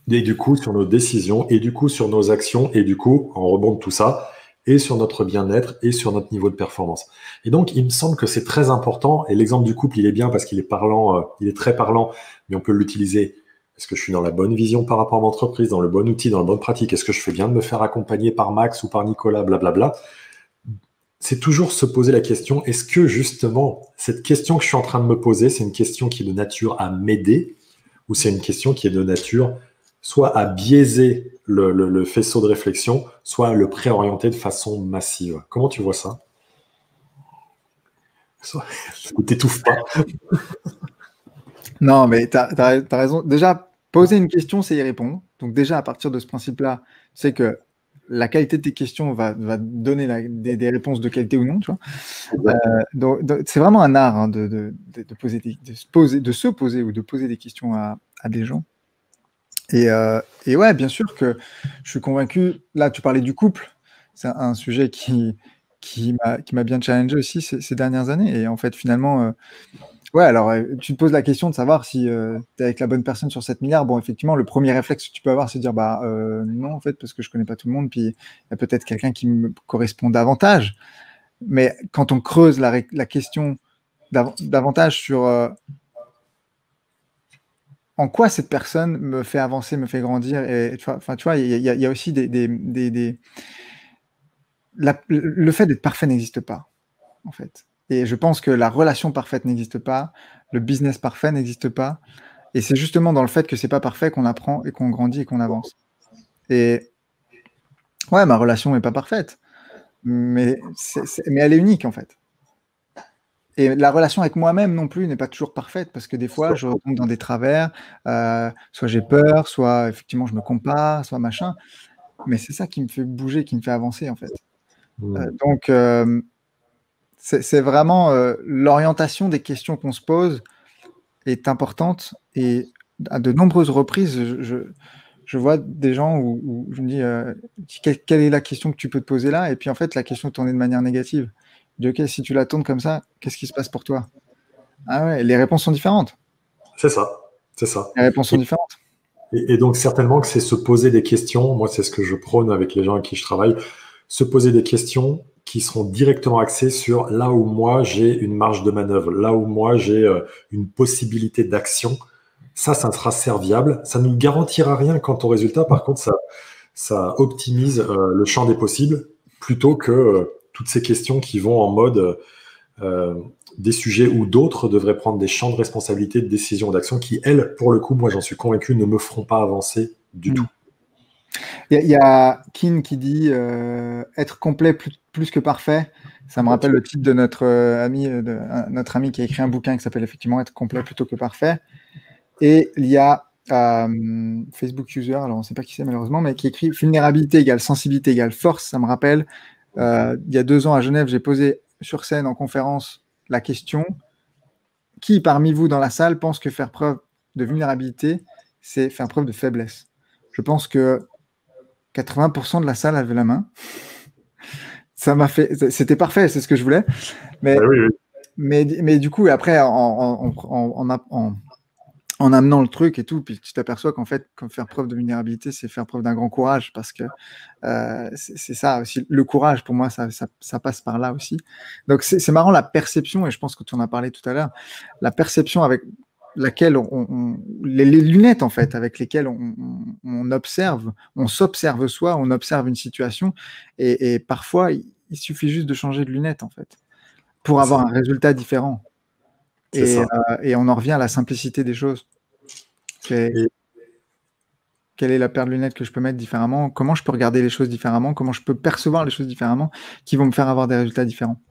et du coup sur nos décisions, et du coup sur nos actions, et du coup, en rebond de tout ça, et sur notre bien-être et sur notre niveau de performance. Et donc, il me semble que c'est très important, et l'exemple du couple, il est bien parce qu'il est parlant, il est très parlant, mais on peut l'utiliser. Est-ce que je suis dans la bonne vision par rapport à mon entreprise, dans le bon outil, dans la bonne pratique? Est-ce que je fais bien de me faire accompagner par Max ou par Nicolas, blablabla? C'est toujours se poser la question, est-ce que justement, cette question que je suis en train de me poser, c'est une question qui est de nature à m'aider, ou c'est une question qui est de nature soit à biaiser le faisceau de réflexion, soit à le préorienter de façon massive? Comment tu vois ça? Ne t'étouffe pas. Non, mais tu as raison. Déjà, poser une question, c'est y répondre. Donc déjà, à partir de ce principe-là, tu sais que la qualité de tes questions va donner des réponses de qualité ou non, tu vois. Donc, c'est vraiment un art, hein, de se poser ou de poser des questions à des gens. Et ouais, bien sûr que je suis convaincu. Là, tu parlais du couple. C'est un sujet qui m'a bien challengé aussi ces dernières années. Et en fait, finalement, ouais, alors tu te poses la question de savoir si tu es avec la bonne personne sur 7 milliards. Bon, effectivement, le premier réflexe que tu peux avoir, c'est de dire bah non, en fait, parce que je connais pas tout le monde, puis il y a peut-être quelqu'un qui me correspond davantage. Mais quand on creuse la question davantage sur en quoi cette personne me fait avancer, me fait grandir, et enfin, tu vois, il y a aussi le fait d'être parfait n'existe pas, en fait. Et je pense que la relation parfaite n'existe pas, le business parfait n'existe pas. Et c'est justement dans le fait que c'est pas parfait qu'on apprend et qu'on grandit et qu'on avance. Et ouais, ma relation n'est pas parfaite, mais elle est unique, en fait. Et la relation avec moi-même non plus n'est pas toujours parfaite, parce que des fois, je retombe dans des travers, soit j'ai peur, soit effectivement je me compare, soit machin. Mais c'est ça qui me fait bouger, qui me fait avancer, en fait. Donc, c'est vraiment l'orientation des questions qu'on se pose est importante. Et à de nombreuses reprises, je vois des gens où je me dis quelle est la question que tu peux te poser là? Et puis en fait, la question est tournée de manière négative. Je dis, ok, si tu la tournes comme ça, qu'est-ce qui se passe pour toi? Ah ouais, les réponses sont différentes. C'est ça, c'est ça. Les réponses sont différentes. Et donc certainement que c'est se poser des questions, moi c'est ce que je prône avec les gens avec qui je travaille, se poser des questions qui seront directement axées sur là où moi j'ai une marge de manœuvre, là où moi j'ai une possibilité d'action. Ça sera serviable. Ça ne nous garantira rien quant au résultat. Par contre, ça optimise le champ des possibles plutôt que toutes ces questions qui vont en mode des sujets où d'autres devraient prendre des champs de responsabilité, de décision, d'action qui, elles, pour le coup, moi j'en suis convaincu, ne me feront pas avancer du tout. Il y a Kin qui dit être complet plus que parfait. Ça me rappelle le titre de notre ami qui a écrit un bouquin qui s'appelle effectivement Être complet plutôt que parfait. Et il y a Facebook User, alors on ne sait pas qui c'est malheureusement, mais qui écrit vulnérabilité égale sensibilité égale force. Ça me rappelle, il y a 2 ans à Genève, j'ai posé sur scène en conférence la question: qui parmi vous dans la salle pense que faire preuve de vulnérabilité, c'est faire preuve de faiblesse? Je pense que 80% de la salle a levé la main. Ça m'a fait, c'était parfait, c'est ce que je voulais. Mais, oui. mais du coup, après, en amenant le truc et tout, puis tu t'aperçois qu'en fait, comme faire preuve de vulnérabilité, c'est faire preuve d'un grand courage, parce que c'est ça aussi. Le courage, pour moi, ça passe par là aussi. Donc, c'est marrant la perception, et je pense que tu en as parlé tout à l'heure, la perception avec laquelle les lunettes, en fait, avec lesquelles on observe, on s'observe soi, on observe une situation, et parfois, il suffit juste de changer de lunettes, en fait, pour avoir un résultat différent. Et on en revient à la simplicité des choses. Quelle est la paire de lunettes que je peux mettre différemment? Comment je peux regarder les choses différemment? Comment je peux percevoir les choses différemment qui vont me faire avoir des résultats différents?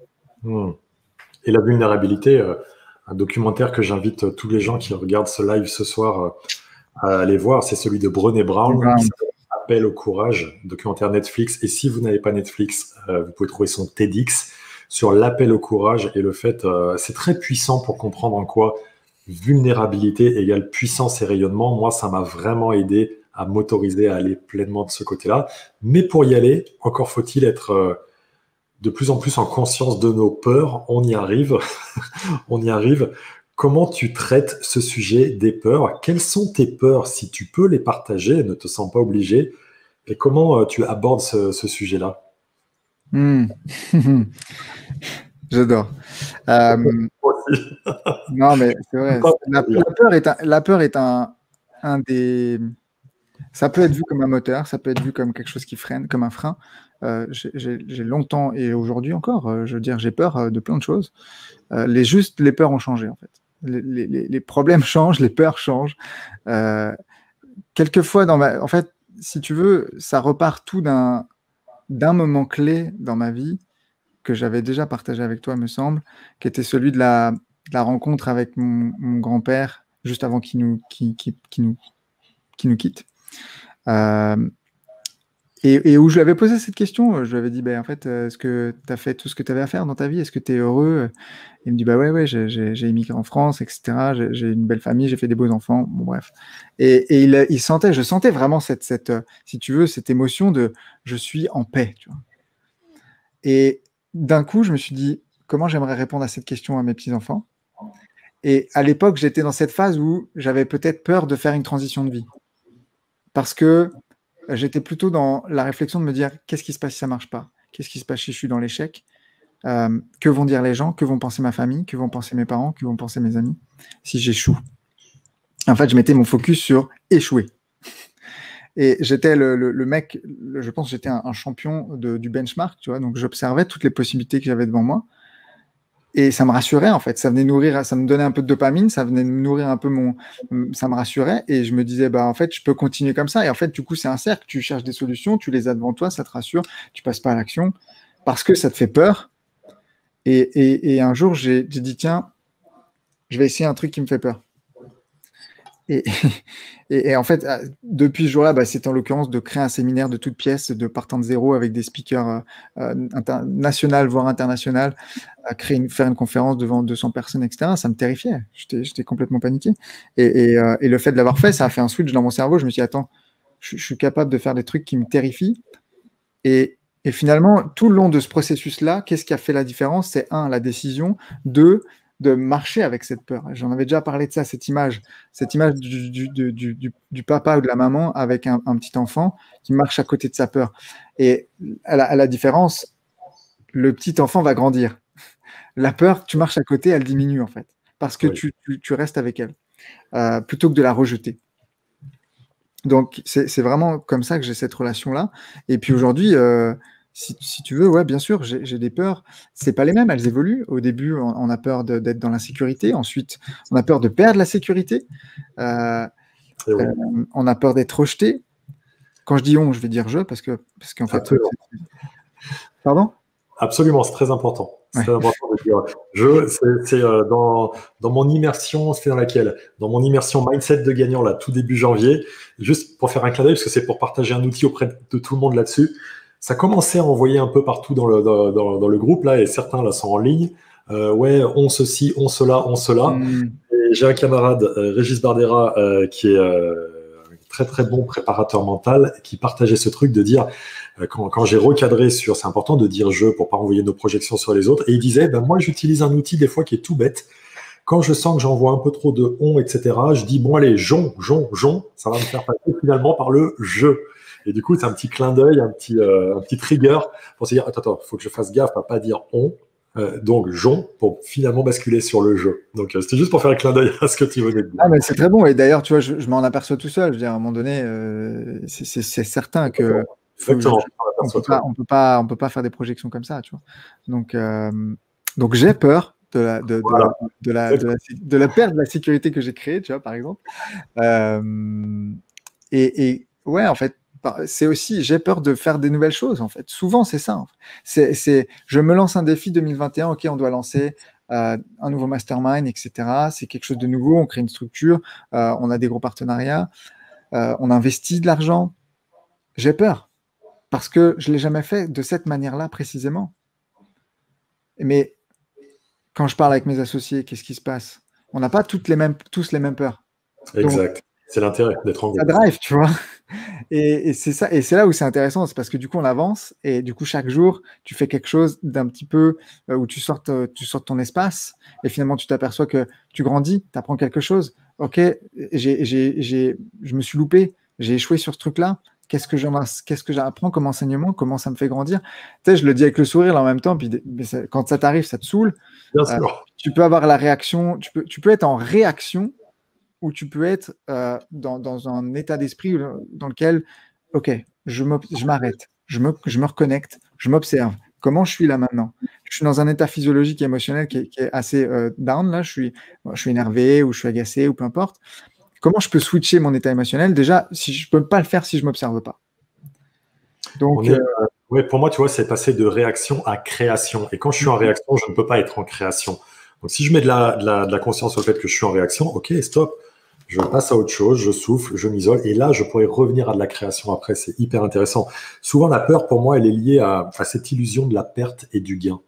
Et la vulnérabilité, un documentaire que j'invite tous les gens qui regardent ce live ce soir à aller voir, c'est celui de Brené Brown, qui s'appelle Appel au courage, documentaire Netflix. Et si vous n'avez pas Netflix, vous pouvez trouver son TEDx sur l'appel au courage et le fait, c'est très puissant pour comprendre en quoi vulnérabilité égale puissance et rayonnement. Moi, ça m'a vraiment aidé à m'autoriser à aller pleinement de ce côté-là. Mais pour y aller, encore faut-il être de plus en plus en conscience de nos peurs. On y arrive. On y arrive. Comment tu traites ce sujet des peurs? Quelles sont tes peurs? Si tu peux les partager, ne te sens pas obligé. Et comment tu abordes ce sujet-là? Hmm. J'adore. Euh, non, mais c'est vrai. La peur est un des. Ça peut être vu comme un moteur, ça peut être vu comme quelque chose qui freine, comme un frein. J'ai longtemps et aujourd'hui encore, je veux dire, j'ai peur de plein de choses. Les peurs ont changé en fait. Les problèmes changent, les peurs changent. Euh, Quelquefois, en fait, si tu veux, ça repart tout d'un moment clé dans ma vie que j'avais déjà partagé avec toi, me semble, qui était celui de la rencontre avec mon grand-père juste avant qu'il nous quitte. Euh, et où je lui avais posé cette question, je lui avais dit, ben, en fait, est-ce que tu as fait tout ce que tu avais à faire dans ta vie? Est-ce que tu es heureux? Il me dit, bah ouais, ouais, j'ai immigré en France, etc. J'ai une belle famille, j'ai fait des beaux enfants. Bon, bref. Et je sentais vraiment si tu veux, cette émotion de je suis en paix. Tu vois. Et d'un coup, je me suis dit, comment j'aimerais répondre à cette question à mes petits-enfants? Et à l'époque, j'étais dans cette phase où j'avais peut-être peur de faire une transition de vie. Parce que j'étais plutôt dans la réflexion de me dire, qu'est-ce qui se passe si ça marche pas? Qu'est-ce qui se passe si je suis dans l'échec? Que vont dire les gens? Que vont penser ma famille? Que vont penser mes parents? Que vont penser mes amis si j'échoue? En fait, je mettais mon focus sur échouer. Et j'étais le mec, je pense que j'étais un champion du benchmark, tu vois, donc j'observais toutes les possibilités que j'avais devant moi. Et ça me rassurait, en fait. Ça venait nourrir, ça me donnait un peu de dopamine, ça venait nourrir un peu ça me rassurait. Et je me disais, bah, en fait, je peux continuer comme ça. Et en fait, du coup, c'est un cercle. Tu cherches des solutions, tu les as devant toi, ça te rassure, tu passes pas à l'action parce que ça te fait peur. Et un jour, j'ai dit, tiens, je vais essayer un truc qui me fait peur. Et, et en fait, depuis ce jour-là, bah, c'est en l'occurrence de créer un séminaire de toutes pièces, de partant de zéro avec des speakers nationaux, voire internationaux, faire une conférence devant 200 personnes, etc. Ça me terrifiait. J'étais complètement paniqué. Et le fait de l'avoir fait, ça a fait un switch dans mon cerveau. Je me suis dit, attends, je suis capable de faire des trucs qui me terrifient. Et finalement, tout le long de ce processus-là, qu'est-ce qui a fait la différence? C'est un, la décision, deux, de marcher avec cette peur. J'en avais déjà parlé de ça, cette image du papa ou de la maman avec un petit enfant qui marche à côté de sa peur. Et à la différence, le petit enfant va grandir. La peur, tu marches à côté, elle diminue en fait, parce que Oui. tu restes avec elle, plutôt que de la rejeter. Donc, c'est vraiment comme ça que j'ai cette relation-là. Et puis aujourd'hui, si tu veux, ouais, bien sûr, j'ai des peurs. C'est pas les mêmes, elles évoluent. Au début, on a peur d'être dans l'insécurité. Ensuite, on a peur de perdre la sécurité. Euh, Oui. on a peur d'être rejeté. Quand je dis on, je vais dire je, parce qu'en fait, Absolument. pardon? Absolument, c'est très important. C'est Ouais. très important de dire. C'est dans mon immersion, c'était dans laquelle? Dans mon immersion mindset de gagnant, là, tout début janvier, juste pour faire un clin d'œil, parce que c'est pour partager un outil auprès de tout le monde là-dessus. Ça commençait à envoyer un peu partout dans le groupe, là, et certains là sont en ligne. Ouais, on ceci, on cela, on cela. Hmm. Et j'ai un camarade, Régis Bardera, qui est un très très bon préparateur mental, qui partageait ce truc de dire, quand j'ai recadré sur, c'est important de dire je pour pas envoyer nos projections sur les autres, et il disait, ben moi j'utilise un outil des fois qui est tout bête. Quand je sens que j'envoie un peu trop de on, etc., je dis, bon allez, jon, ça va me faire passer finalement par le je. Et du coup, c'est un petit clin d'œil, un petit trigger pour se dire, attends, faut que je fasse gaffe à pas dire on, donc jon, pour finalement basculer sur le jeu. Donc c'était juste pour faire un clin d'œil à ce que tu venais de dire. Ah, mais c'est très bon. Et d'ailleurs, tu vois, je m'en aperçois tout seul. Je veux dire, à un moment donné, c'est certain que faut que Exactement, toi. on peut pas faire des projections comme ça, tu vois. Donc, donc j'ai peur Voilà, de la perte de la sécurité que j'ai créée, tu vois, par exemple. Euh, et ouais, en fait, c'est aussi, j'ai peur de faire des nouvelles choses, en fait. Souvent, c'est ça. En fait. Je me lance un défi 2021, ok, on doit lancer un nouveau mastermind, etc. C'est quelque chose de nouveau, on crée une structure, on a des gros partenariats, on investit de l'argent. J'ai peur parce que je ne l'ai jamais fait de cette manière-là précisément. Mais quand je parle avec mes associés, qu'est-ce qui se passe? On n'a pas tous les mêmes peurs. Donc, exact. C'est l'intérêt d'être en ça groupe. drive, tu vois. Et c'est ça, et c'est là où c'est intéressant, c'est parce que du coup on avance et du coup chaque jour tu fais quelque chose d'un petit peu où tu sortes ton espace et finalement tu t'aperçois que tu grandis, tu apprends quelque chose. Ok, je me suis loupé, j'ai échoué sur ce truc-là. qu'est-ce que j'apprends comme enseignement, comment ça me fait grandir. Tu sais, je le dis avec le sourire là, en même temps, puis mais quand ça t'arrive, ça te saoule. Bien Euh, sûr. tu peux avoir la réaction, tu peux être en réaction ou tu peux être dans un état d'esprit dans lequel, ok, je m'arrête, je me reconnecte, je m'observe. Comment je suis là maintenant? Je suis dans un état physiologique et émotionnel qui est assez down, là, je suis énervé ou je suis agacé ou peu importe. Comment je peux switcher mon état émotionnel? Déjà, si je peux pas le faire si je m'observe pas. Donc, Ouais, pour moi, tu vois, c'est passer de réaction à création. Et quand je suis en réaction, je ne peux pas être en création. Donc, si je mets de la conscience sur le fait que je suis en réaction, ok, stop, je passe à autre chose, je souffle, je m'isole, et là, je pourrais revenir à de la création après. C'est hyper intéressant. Souvent, la peur, pour moi, elle est liée à cette illusion de la perte et du gain.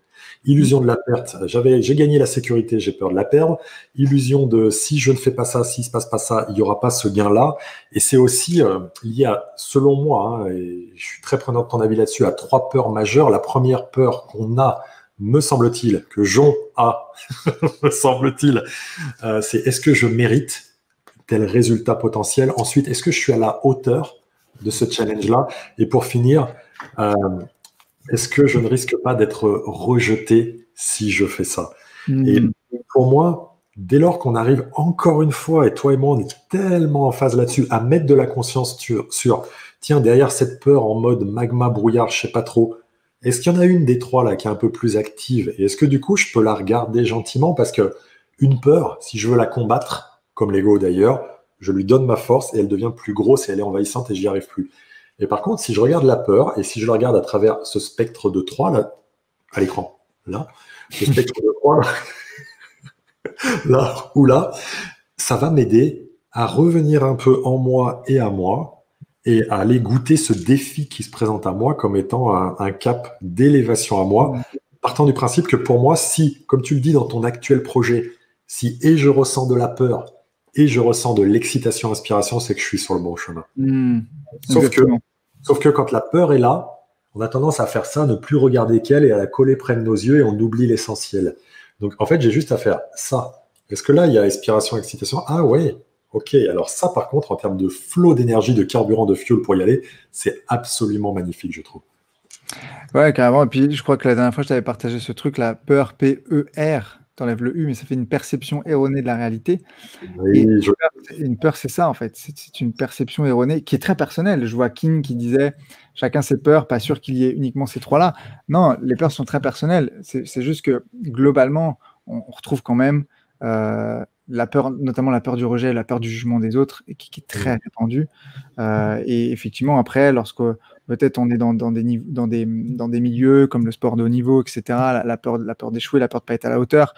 Illusion de la perte. J'ai gagné la sécurité, j'ai peur de la perdre. Illusion de si je ne fais pas ça, s'il se passe pas ça, il n'y aura pas ce gain-là. Et c'est aussi lié à, selon moi, hein, et je suis très prenant de ton avis là-dessus, à 3 peurs majeures. La première peur qu'on a, me semble-t-il, que Jon a, me semble-t-il, c'est est-ce que je mérite tel résultat potentiel? Ensuite, est-ce que je suis à la hauteur de ce challenge-là? Et pour finir, est-ce que je ne risque pas d'être rejeté si je fais ça? Et pour moi, dès lors qu'on arrive encore une fois, et toi et moi, on est tellement en phase là-dessus, à mettre de la conscience sur tiens, derrière cette peur en mode magma, brouillard, je sais pas trop, est-ce qu'il y en a une des 3 là qui est un peu plus active? Et est-ce que du coup, je peux la regarder gentiment? Parce que une peur, si je veux la combattre, comme l'ego d'ailleurs, je lui donne ma force et elle devient plus grosse et elle est envahissante et j'y arrive plus. Et par contre, si je regarde la peur et si je le regarde à travers ce spectre de 3 là, à l'écran, là, ce spectre de 3 là, là ou là, ça va m'aider à revenir un peu en moi et à aller goûter ce défi qui se présente à moi comme étant un cap d'élévation à moi, partant du principe que pour moi, si, comme tu le dis dans ton actuel projet, si et je ressens de la peur et je ressens de l'excitation, inspiration, c'est que je suis sur le bon chemin. Sauf que quand la peur est là, on a tendance à faire ça, ne plus regarder qu'elle et à la coller près de nos yeux et on oublie l'essentiel. Donc en fait, j'ai juste à faire ça. Est-ce que là, il y a inspiration, excitation? Ah ouais, ok. Alors ça, par contre, en termes de flot d'énergie, de carburant, de fuel pour y aller, c'est absolument magnifique, je trouve. ouais, carrément. Et puis, je crois que la dernière fois, je t'avais partagé ce truc, la peur, P-E-R. T'enlèves le U, mais ça fait une perception erronée de la réalité. Et Oui, une peur, c'est ça, en fait. C'est une perception erronée qui est très personnelle. Je vois King qui disait chacun ses peurs, pas sûr qu'il y ait uniquement ces 3-là. Non, les peurs sont très personnelles. C'est juste que globalement, on retrouve quand même la peur, notamment la peur du rejet, la peur du jugement des autres, qui est très répandue. Et effectivement, après, lorsque peut-être on est dans des milieux comme le sport de haut niveau, etc., la peur d'échouer, la peur de ne pas être à la hauteur,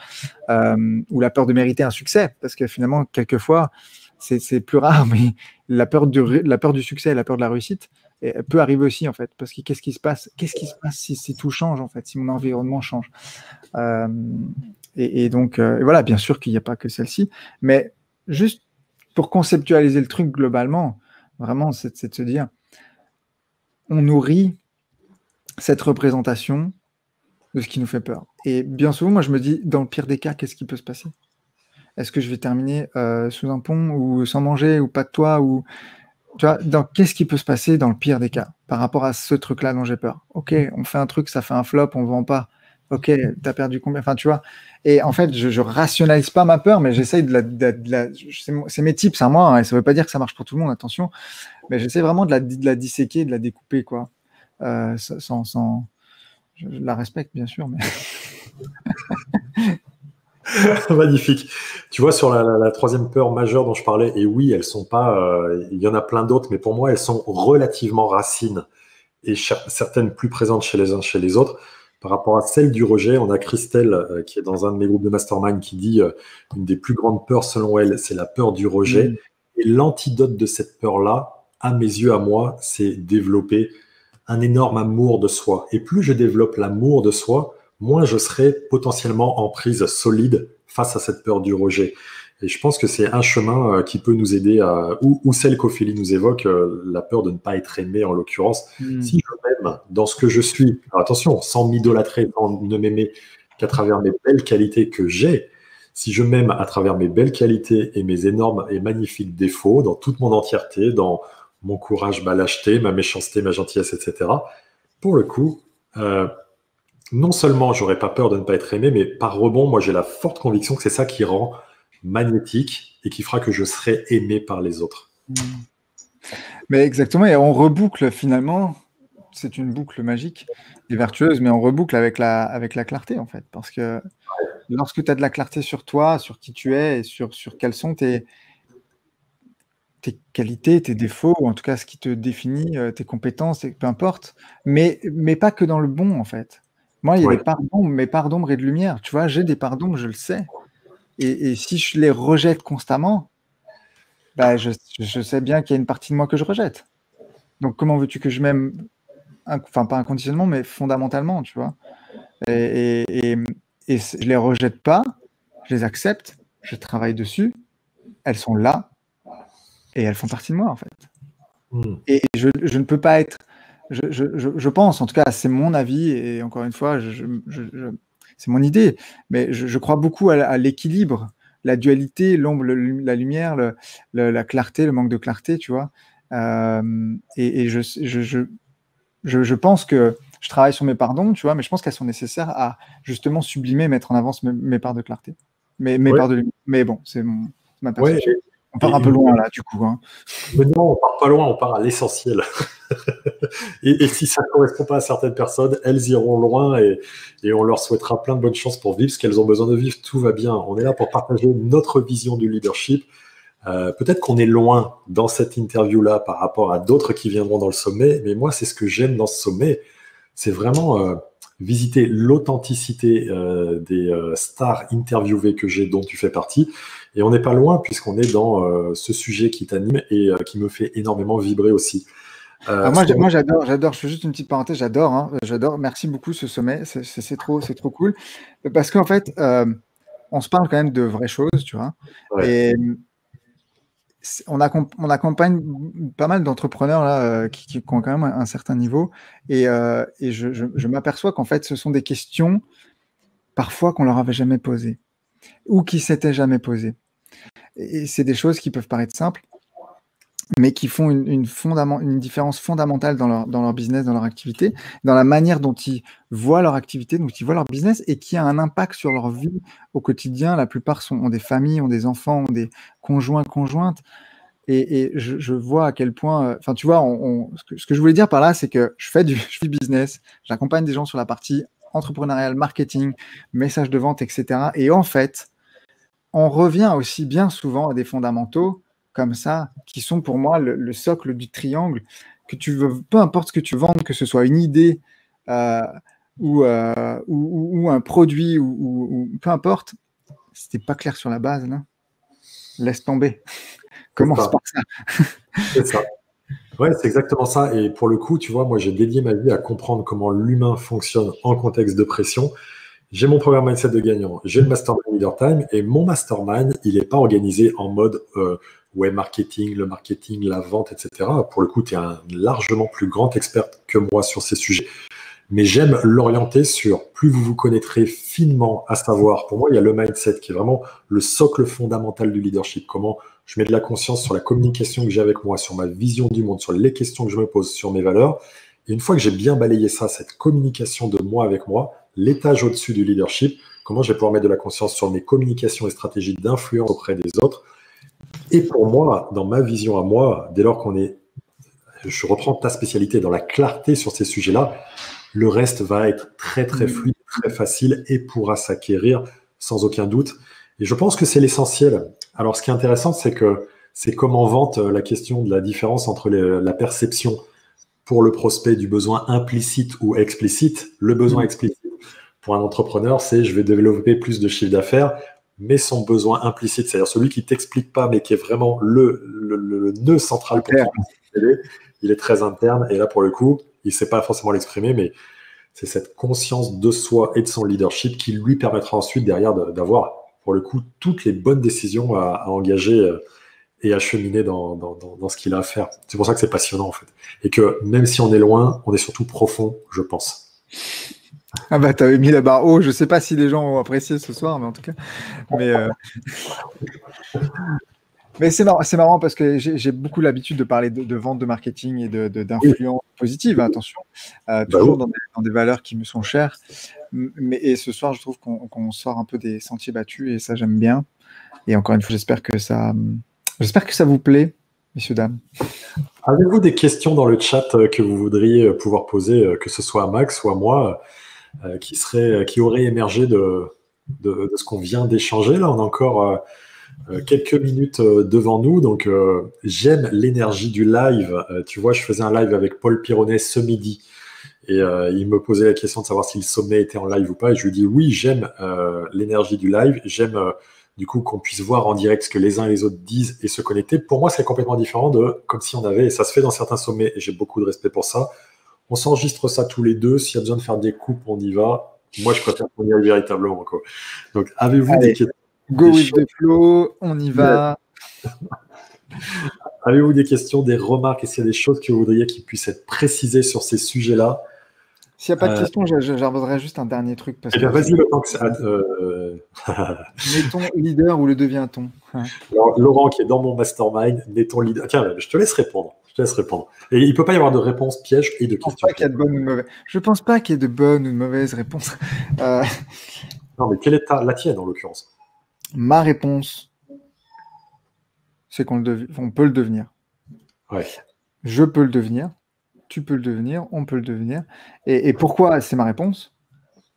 ou la peur de mériter un succès, parce que finalement, quelquefois, c'est plus rare, mais la peur du succès et la peur de la réussite peut arriver aussi, en fait, parce que qu'est-ce qui se passe si tout change, en fait, si mon environnement change. Et donc, voilà, bien sûr qu'il n'y a pas que celle-ci, mais juste pour conceptualiser le truc globalement, vraiment, c'est de se dire, on nourrit cette représentation de ce qui nous fait peur. Et bien souvent, moi, je me dis, dans le pire des cas, qu'est-ce qui peut se passer? Est-ce que je vais terminer sous un pont ou sans manger ou pas de toit ou tu vois, qu'est-ce qui peut se passer dans le pire des cas par rapport à ce truc-là dont j'ai peur? Ok, on fait un truc, ça fait un flop, on vend pas. Ok, t'as perdu combien? Enfin, tu vois. Et en fait, je rationalise pas ma peur, mais j'essaye c'est mes tips à moi, hein, et ça veut pas dire que ça marche pour tout le monde, attention. Mais j'essaie vraiment de la disséquer, de la découper, quoi. Je la respecte, bien sûr, mais. magnifique. Tu vois, sur la 3e peur majeure dont je parlais, et oui, elles sont pas, il y en a plein d'autres, mais pour moi, elles sont relativement racines et certaines plus présentes chez les uns, chez les autres. Par rapport à celle du rejet, on a Christelle, qui est dans un de mes groupes de mastermind, qui dit une des plus grandes peurs selon elle, c'est la peur du rejet. Et l'antidote de cette peur-là, à mes yeux, à moi, c'est développer un énorme amour de soi. Et plus je développe l'amour de soi, moins je serai potentiellement en prise solide face à cette peur du rejet. Et je pense que c'est un chemin qui peut nous aider à, ou celle qu'Ophélie nous évoque, la peur de ne pas être aimé en l'occurrence. Si je m'aime dans ce que je suis, alors attention, sans m'idolâtrer, sans ne m'aimer qu'à travers mes belles qualités que j'ai, si je m'aime à travers mes belles qualités et mes énormes et magnifiques défauts, dans toute mon entièreté, dans mon courage, ma lâcheté, ma méchanceté, ma gentillesse, etc. Pour le coup, non seulement j'aurais pas peur de ne pas être aimé, mais par rebond, moi j'ai la forte conviction que c'est ça qui rend magnétique et qui fera que je serai aimé par les autres. Mais exactement, et on reboucle finalement, c'est une boucle magique et vertueuse, mais on reboucle avec la clarté en fait. Parce que lorsque tu as de la clarté sur toi, sur qui tu es et sur quelles sont tes qualités, tes défauts, ou en tout cas ce qui te définit, tes compétences, peu importe, mais pas que dans le bon en fait. Moi, il y a Ouais. des parts d'ombre, mes parts d'ombre et de lumière. Tu vois, j'ai des parts d'ombre, je le sais. Et si je les rejette constamment, bah, je sais bien qu'il y a une partie de moi que je rejette. Donc, comment veux-tu que je m'aime, enfin, pas inconditionnellement, mais fondamentalement, tu vois? Et je les rejette pas, je les accepte, je travaille dessus, elles sont là et elles font partie de moi, en fait. Et je ne peux pas être, je pense, en tout cas, c'est mon avis, et encore une fois, c'est mon idée, mais je crois beaucoup à l'équilibre, la dualité, l'ombre, la lumière, la clarté, le manque de clarté, tu vois. Et je pense que je travaille sur mes pardons, tu vois, mais je pense qu'elles sont nécessaires à justement sublimer, mettre en avance mes parts de clarté, mes Ouais, parts de lumière. Mais bon, c'est ma ouais, perception. On part un peu loin là, du coup, hein. mais non, on part pas loin, on part à l'essentiel. Et si ça ne correspond pas à certaines personnes, elles iront loin et on leur souhaitera plein de bonnes chances pour vivre ce qu'elles ont besoin de vivre. Tout va bien. On est là pour partager notre vision du leadership. Peut-être qu'on est loin dans cette interview-là par rapport à d'autres qui viendront dans le sommet, mais moi, c'est ce que j'aime dans ce sommet. C'est vraiment visiter l'authenticité des stars interviewées que j'ai, dont tu fais partie. Et on n'est pas loin puisqu'on est dans ce sujet qui t'anime et qui me fait énormément vibrer aussi. Moi j'adore, je fais juste une petite parenthèse, j'adore, hein, j'adore, merci beaucoup ce sommet, c'est trop cool, parce qu'en fait, on se parle quand même de vraies choses, tu vois, Ouais. et on accompagne pas mal d'entrepreneurs là, qui ont quand même un certain niveau, et je m'aperçois qu'en fait, ce sont des questions parfois qu'on leur avait jamais posées, ou qui s'étaient jamais posées, et c'est des choses qui peuvent paraître simples, mais qui font une différence fondamentale dans leur business, dans leur activité, dans la manière dont ils voient leur activité, dont ils voient leur business, et qui a un impact sur leur vie au quotidien. La plupart ont des familles, ont des enfants, ont des conjoints, conjointes, et je vois à quel point, enfin tu vois, ce que je voulais dire par là, c'est que je fais du business, j'accompagne des gens sur la partie entrepreneuriale, marketing, message de vente, etc. Et en fait, on revient aussi bien souvent à des fondamentaux comme ça, qui sont pour moi le socle du triangle, que tu veux, peu importe ce que tu vends, que ce soit une idée euh, ou un produit, ou peu importe, si t'es pas clair sur la base, là, laisse tomber. C'est Commence ça. par ça. C'est ça. Ouais, c'est exactement ça. Et pour le coup, tu vois, moi, j'ai dédié ma vie à comprendre comment l'humain fonctionne en contexte de pression. J'ai mon programme Mindset de gagnant, j'ai le Mastermind Leader Time, et mon Mastermind, il n'est pas organisé en mode web marketing, le marketing, la vente, etc. Pour le coup, tu es un largement plus grand expert que moi sur ces sujets. Mais j'aime l'orienter sur plus vous vous connaîtrez finement, à savoir, pour moi, il y a le mindset qui est vraiment le socle fondamental du leadership. Comment je mets de la conscience sur la communication que j'ai avec moi, sur ma vision du monde, sur les questions que je me pose, sur mes valeurs. Et une fois que j'ai bien balayé ça, cette communication de moi avec moi, l'étage au-dessus du leadership, comment je vais pouvoir mettre de la conscience sur mes communications et stratégies d'influence auprès des autres. Et pour moi, dans ma vision à moi, dès lors qu'on est, je reprends ta spécialité, dans la clarté sur ces sujets-là, le reste va être très très fluide, très facile et pourra s'acquérir sans aucun doute. Et je pense que c'est l'essentiel. Alors ce qui est intéressant, c'est que c'est comme en vente la question de la différence entre la perception pour le prospect du besoin implicite ou explicite. Le besoin explicite pour un entrepreneur, c'est je vais développer plus de chiffre d'affaires, mais son besoin implicite, c'est-à-dire celui qui t'explique pas, mais qui est vraiment le nœud central pour ton aider, il est très interne. Et là, pour le coup, il ne sait pas forcément l'exprimer, mais c'est cette conscience de soi et de son leadership qui lui permettra ensuite derrière d'avoir, pour le coup, toutes les bonnes décisions à engager et à cheminer dans ce qu'il a à faire. C'est pour ça que c'est passionnant, en fait. Et que même si on est loin, on est surtout profond, je pense. Ah bah t'avais mis la barre haut, je sais pas si les gens ont apprécié ce soir, mais en tout cas. Mais Mais c'est marrant parce que j'ai beaucoup l'habitude de parler de vente, de marketing et d'influence positive, hein, attention, Bah toujours oui. dans des valeurs qui me sont chères. Et ce soir, je trouve qu'on sort un peu des sentiers battus et ça, j'aime bien. Et encore une fois, j'espère que ça vous plaît, messieurs, dames. Avez-vous des questions dans le chat que vous voudriez pouvoir poser, que ce soit à Max ou à moi, qui auraient émergé de ce qu'on vient d'échanger? Là, on a encore quelques minutes devant nous. Donc, j'aime l'énergie du live. Tu vois, je faisais un live avec Paul Pironnet ce midi. Et il me posait la question de savoir si le sommet était en live ou pas. Et je lui dis oui, j'aime l'énergie du live. J'aime du coup qu'on puisse voir en direct ce que les uns et les autres disent et se connecter. Pour moi, c'est complètement différent de comme si on avait, et ça se fait dans certains sommets, et j'ai beaucoup de respect pour ça. On s'enregistre ça tous les deux. S'il y a besoin de faire des coupes, on y va. Moi, je préfère qu'on y aille véritablement, quoi. Donc, avez-vous des Allez, questions? go with the flow, on y va. Avez-vous des questions, des remarques? Est-ce qu'il y a des choses que vous voudriez qui puissent être précisées sur ces sujets-là? S'il n'y a pas de questions, j'aborderai juste un dernier truc. Parce Eh bien, que vas-y, le temps que ça. Mettons leader ou le devient-on, hein? Alors, Laurent, qui est dans mon mastermind, n'est ton leader. Tiens, je te laisse répondre. Je te laisse répondre. Et il ne peut pas y avoir de réponse piège et de questions pièges. Je pense pas qu'il y ait de bonnes ou de mauvaises réponses. Non, mais quelle est la tienne, en l'occurrence? Ma réponse, c'est qu'on peut le devenir. Ouais. Je peux le devenir. Tu peux le devenir. On peut le devenir. Et pourquoi c'est ma réponse?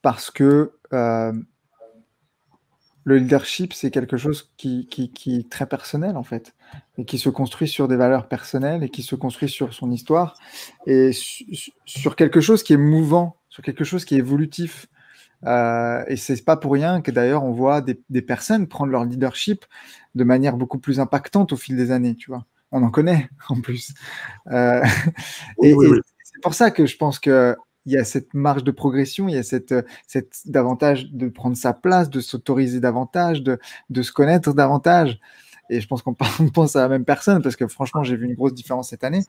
Parce que le leadership, c'est quelque chose qui est très personnel, en fait, et qui se construit sur des valeurs personnelles et qui se construit sur son histoire et sur quelque chose qui est mouvant, sur quelque chose qui est évolutif. Et c'est pas pour rien que d'ailleurs on voit des personnes prendre leur leadership de manière beaucoup plus impactante au fil des années, tu vois. On en connaît en plus. Oui, oui, oui. C'est pour ça que je pense que il y a cette marge de progression, il y a cette davantage de prendre sa place, de s'autoriser davantage, de se connaître davantage. Et je pense qu'on pense à la même personne parce que franchement, j'ai vu une grosse différence cette année.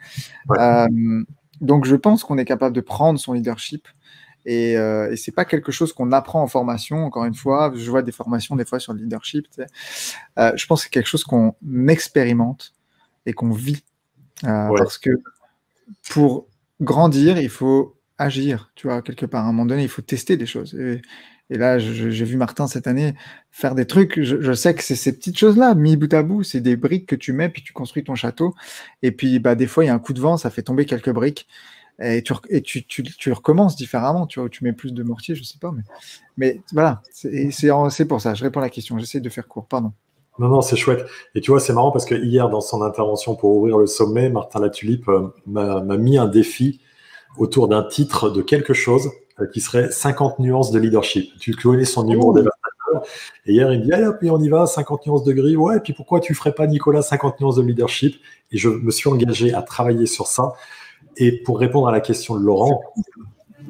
Ouais. Donc, je pense qu'on est capable de prendre son leadership. Et c'est pas quelque chose qu'on apprend en formation. Encore une fois, je vois des formations des fois sur le leadership. Tu sais. Je pense que c'est quelque chose qu'on expérimente et qu'on vit. Ouais. Parce que pour grandir, il faut agir, tu vois, quelque part. À un moment donné, il faut tester des choses. Et là, j'ai vu Martin cette année faire des trucs. Je sais que c'est ces petites choses-là, mis bout à bout. C'est des briques que tu mets, puis tu construis ton château. Et puis, bah, des fois, il y a un coup de vent, ça fait tomber quelques briques. Et tu recommences différemment, tu vois, ou tu mets plus de mortier, je sais pas. Mais voilà, c'est pour ça. Je réponds à la question. J'essaie de faire court, pardon. Non, non, c'est chouette. Et tu vois, c'est marrant parce que hier, dans son intervention pour ouvrir le sommet, Martin Latulippe m'a mis un défi autour d'un titre de quelque chose qui serait 50 nuances de leadership. Tu connais son humour dévastateur. Et hier, il me dit, allez, hop, et on y va, 50 nuances de gris. Ouais, et puis pourquoi tu ferais pas, Nicolas, 50 nuances de leadership? Et je me suis engagé à travailler sur ça. Et pour répondre à la question de Laurent,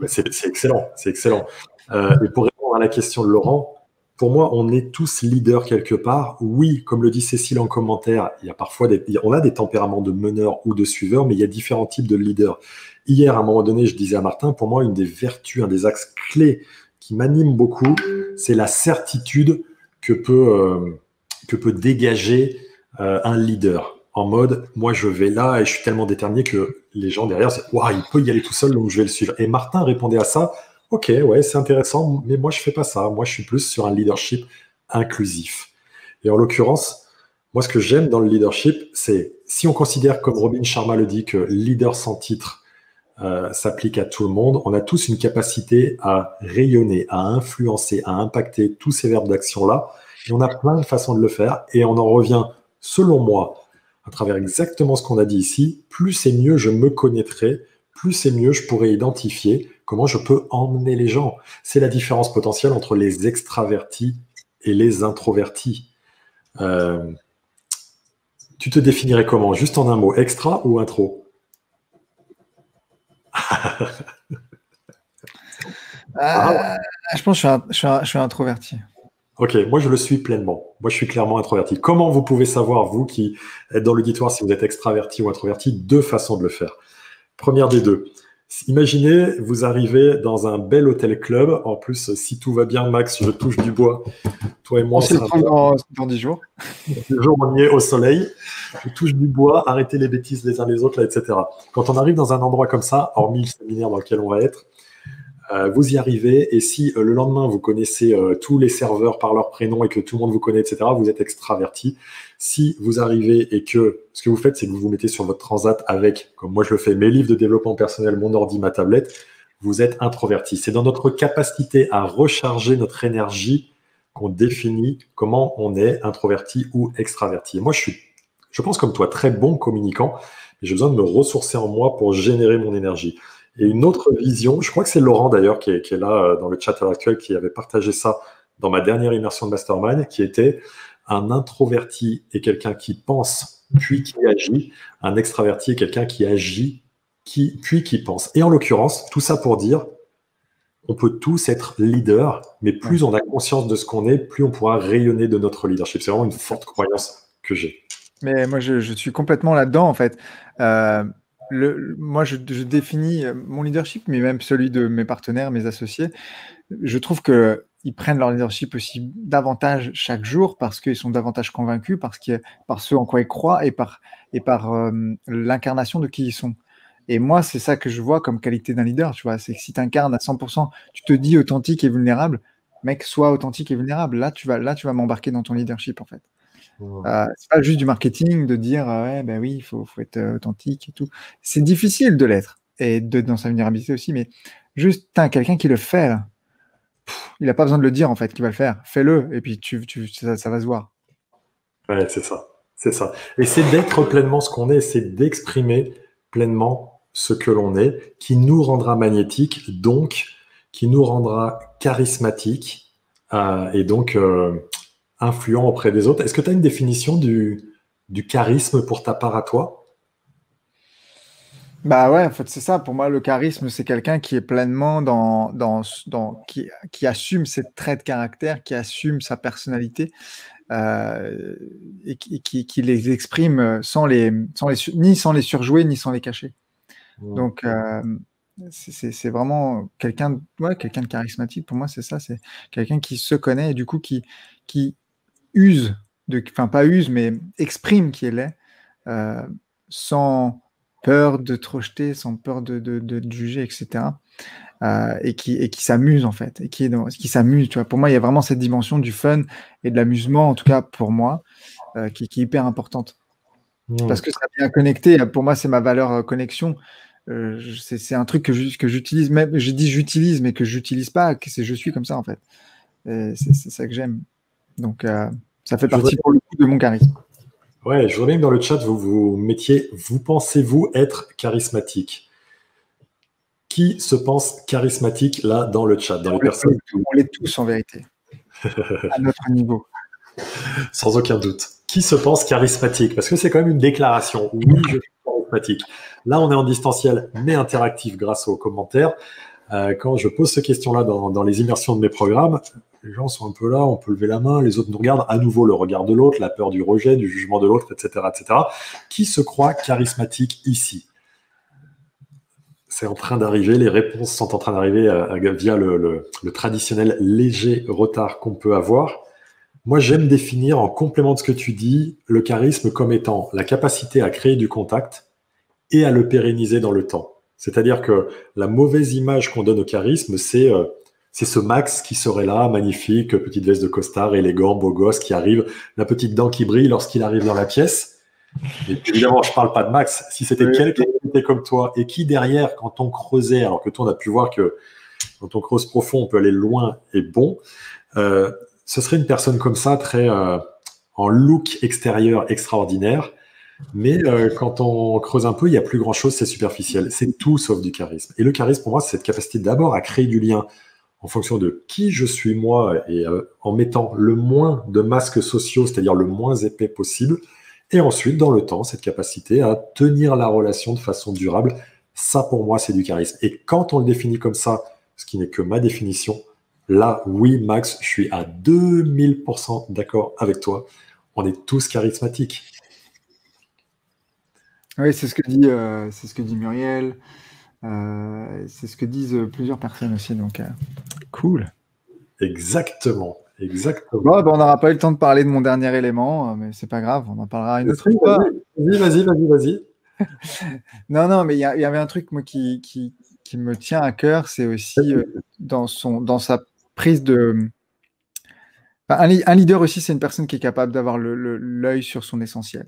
c'est excellent, c'est excellent. Et pour répondre à la question de Laurent, pour moi, on est tous leaders quelque part. Oui, comme le dit Cécile en commentaire, il y a parfois on a des tempéraments de meneurs ou de suiveurs, mais il y a différents types de leaders. Hier, à un moment donné, je disais à Martin, pour moi, une des vertus, un des axes clés qui m'anime beaucoup, c'est la certitude que peut dégager un leader. En mode, moi, je vais là et je suis tellement déterminé que les gens derrière, c'est, waouh, il peut y aller tout seul, donc je vais le suivre. Et Martin répondait à ça. Ok, ouais, c'est intéressant, mais moi, je fais pas ça. Moi, je suis plus sur un leadership inclusif. Et en l'occurrence, moi, ce que j'aime dans le leadership, c'est si on considère, comme Robin Sharma le dit, que leader sans titre s'applique à tout le monde, on a tous une capacité à rayonner, à influencer, à impacter tous ces verbes d'action-là. Et on a plein de façons de le faire. Et on en revient, selon moi, à travers exactement ce qu'on a dit ici, plus c'est mieux je me connaîtrai, plus c'est mieux je pourrai identifier comment je peux emmener les gens. C'est la différence potentielle entre les extravertis et les introvertis. Tu te définirais comment? Juste en un mot, extra ou intro? Je pense que je suis introverti. Ok, moi je le suis pleinement. Moi je suis clairement introverti. Comment vous pouvez savoir, vous qui êtes dans l'auditoire, si vous êtes extraverti ou introverti? Deux façons de le faire. Première des deux, Imaginez, vous arrivez dans un bel hôtel club. En plus, si tout va bien, Max, je touche du bois. Toi et moi, On se retrouve dans 10 jours. le jour où on y est au soleil, je touche du bois, arrêtez les bêtises les uns les autres, là, etc. Quand on arrive dans un endroit comme ça, hormis le séminaire dans lequel on va être, vous y arrivez, et si le lendemain vous connaissez tous les serveurs par leur prénom et que tout le monde vous connaît, etc., vous êtes extraverti. Si vous arrivez et que ce que vous faites, c'est que vous vous mettez sur votre transat avec, comme moi je le fais, mes livres de développement personnel, mon ordi, ma tablette, vous êtes introverti. C'est dans notre capacité à recharger notre énergie qu'on définit comment on est introverti ou extraverti. Et moi, je pense comme toi, très bon communicant, et j'ai besoin de me ressourcer en moi pour générer mon énergie. Et une autre vision, je crois que c'est Laurent d'ailleurs qui est là dans le chat à l'heure actuelle, qui avait partagé ça dans ma dernière immersion de Mastermind, qui était un introverti est quelqu'un qui pense puis qui agit, un extraverti est quelqu'un qui agit puis qui pense. Et en l'occurrence, tout ça pour dire, on peut tous être leader, mais plus on a conscience de ce qu'on est, plus on pourra rayonner de notre leadership. C'est vraiment une forte croyance que j'ai. Mais moi, je suis complètement là-dedans, en fait. Moi, je définis mon leadership, mais même celui de mes partenaires, mes associés. Je trouve qu'ils prennent leur leadership aussi davantage chaque jour parce qu'ils sont davantage convaincus, par ce en quoi ils croient et par l'incarnation de qui ils sont. Et moi, c'est ça que je vois comme qualité d'un leader, tu vois. C'est que si tu incarnes à 100%, tu te dis authentique et vulnérable, mec, sois authentique et vulnérable. Là, tu vas m'embarquer dans ton leadership, en fait. C'est pas juste du marketing de dire ouais, ben oui, il faut être authentique et tout. C'est difficile de l'être et dans sa vulnérabilité aussi, mais juste quelqu'un qui le fait, là, il n'a pas besoin de le dire en fait qu'il va le faire. Fais-le et puis ça va se voir. Ouais, c'est ça. C'est ça. Et c'est d'être pleinement ce qu'on est, c'est d'exprimer pleinement ce que l'on est, qui nous rendra magnétique, donc qui nous rendra charismatique et donc influent auprès des autres. Est-ce que tu as une définition du charisme pour ta part à toi? Bah ouais, en fait, c'est ça. Pour moi, le charisme, c'est quelqu'un qui est pleinement qui assume ses traits de caractère, qui assume sa personnalité et qui les exprime ni sans les surjouer, ni sans les cacher. Donc, c'est vraiment quelqu'un de charismatique. Pour moi, c'est ça. C'est quelqu'un qui se connaît et du coup qui use, enfin pas use, mais exprime qui il est sans peur de te rejeter, sans peur de te juger, etc. Et qui s'amuse en fait, et qui s'amuse. Tu vois. Pour moi, il y a vraiment cette dimension du fun et de l'amusement, en tout cas pour moi, qui est hyper importante. Parce que ça vient connecter. Pour moi, c'est ma valeur connexion. C'est un truc que j'utilise, même je dis j'utilise, mais que j'utilise pas, que je suis comme ça en fait. C'est ça que j'aime. Donc ça fait partie pour le coup de mon charisme. Ouais, je voudrais bien que dans le chat, vous mettiez, vous pensez-vous être charismatique? Qui se pense charismatique là dans le chat, dans les personnes? On l'est tous en vérité, à notre niveau. Sans aucun doute. Qui se pense charismatique? Parce que c'est quand même une déclaration. Oui, je suis charismatique. Là, on est en distanciel, mais interactif grâce aux commentaires. Quand je pose ces questions-là dans les immersions de mes programmes, les gens sont un peu là, on peut lever la main, les autres nous regardent, à nouveau le regard de l'autre, la peur du rejet, du jugement de l'autre, etc., etc. Qui se croit charismatique ici? C'est en train d'arriver, les réponses sont en train d'arriver via le traditionnel léger retard qu'on peut avoir. Moi, j'aime définir, en complément de ce que tu dis, le charisme comme étant la capacité à créer du contact et à le pérenniser dans le temps. C'est-à-dire que la mauvaise image qu'on donne au charisme, c'est ce Max qui serait là, magnifique, petite veste de costard, élégant, beau gosse, qui arrive, la petite dent qui brille lorsqu'il arrive dans la pièce. Et puis, évidemment, je parle pas de Max. Si c'était quelqu'un qui était comme toi et qui, derrière, quand on creusait, alors que toi, on a pu voir que quand on creuse profond, on peut aller loin et bon, ce serait une personne comme ça, très en look extérieur extraordinaire. Mais quand on creuse un peu, il n'y a plus grand-chose, c'est superficiel. C'est tout sauf du charisme. Et le charisme, pour moi, c'est cette capacité d'abord à créer du lien en fonction de qui je suis moi et en mettant le moins de masques sociaux, c'est-à-dire le moins épais possible. Et ensuite, dans le temps, cette capacité à tenir la relation de façon durable. Ça, pour moi, c'est du charisme. Et quand on le définit comme ça, ce qui n'est que ma définition, là, oui, Max, je suis à 2000% d'accord avec toi. On est tous charismatiques. Oui, c'est ce que dit Muriel. C'est ce que disent plusieurs personnes aussi. Donc, cool. Exactement. Exactement. Bon, ben, on n'aura pas eu le temps de parler de mon dernier élément, mais c'est pas grave, on en parlera une autre Si, fois. vas-y. Non, mais il y avait un truc moi, qui me tient à cœur, c'est aussi dans sa prise de. Enfin, un leader aussi, c'est une personne qui est capable d'avoir l'œil sur son essentiel.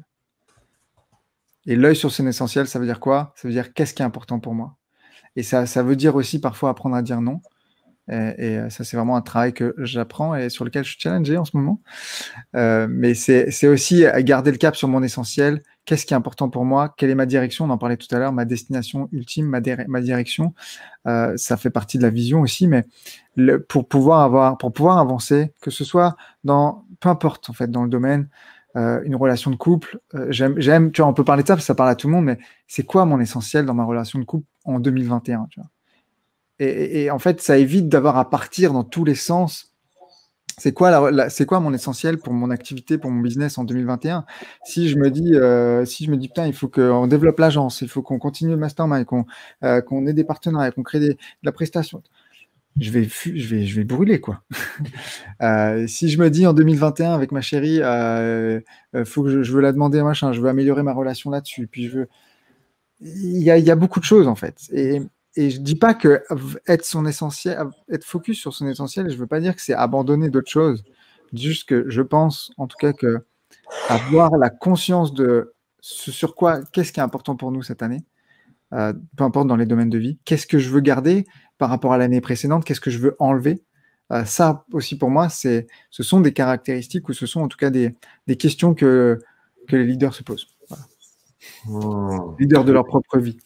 Et l'œil sur son essentiel, ça veut dire quoi? Ça veut dire qu'est-ce qui est important pour moi? Et ça veut dire aussi parfois apprendre à dire non. Et ça, c'est vraiment un travail que j'apprends et sur lequel je suis challengé en ce moment. Mais c'est aussi garder le cap sur mon essentiel. Qu'est-ce qui est important pour moi? Quelle est ma direction? On en parlait tout à l'heure, ma destination ultime, ma direction. Ça fait partie de la vision aussi, mais pour pouvoir avancer, que ce soit peu importe en fait, dans le domaine, une relation de couple, j'aime, tu vois, on peut parler de ça parce que ça parle à tout le monde, mais c'est quoi mon essentiel dans ma relation de couple en 2021, tu vois? Et en fait, ça évite d'avoir à partir dans tous les sens. C'est quoi mon essentiel pour mon activité, pour mon business en 2021? Si je me dis, putain, il faut qu'on développe l'agence, il faut qu'on continue le mastermind, qu'on ait des partenariats, qu'on crée de la prestation, je vais brûler, quoi. Si je me dis en 2021 avec ma chérie, faut que je veux la demander, machin, je veux améliorer ma relation là-dessus, puis il y a beaucoup de choses en fait. Et je dis pas que être focus sur son essentiel, je veux pas dire que c'est abandonner d'autres choses. Juste que je pense, en tout cas, que avoir la conscience de ce sur quoi, qu'est-ce qui est important pour nous cette année, peu importe dans les domaines de vie, qu'est-ce que je veux garder par rapport à l'année précédente, qu'est-ce que je veux enlever. Ça aussi pour moi, ce sont des caractéristiques ou ce sont en tout cas des questions que les leaders se posent. Voilà. Leaders de leur propre vie.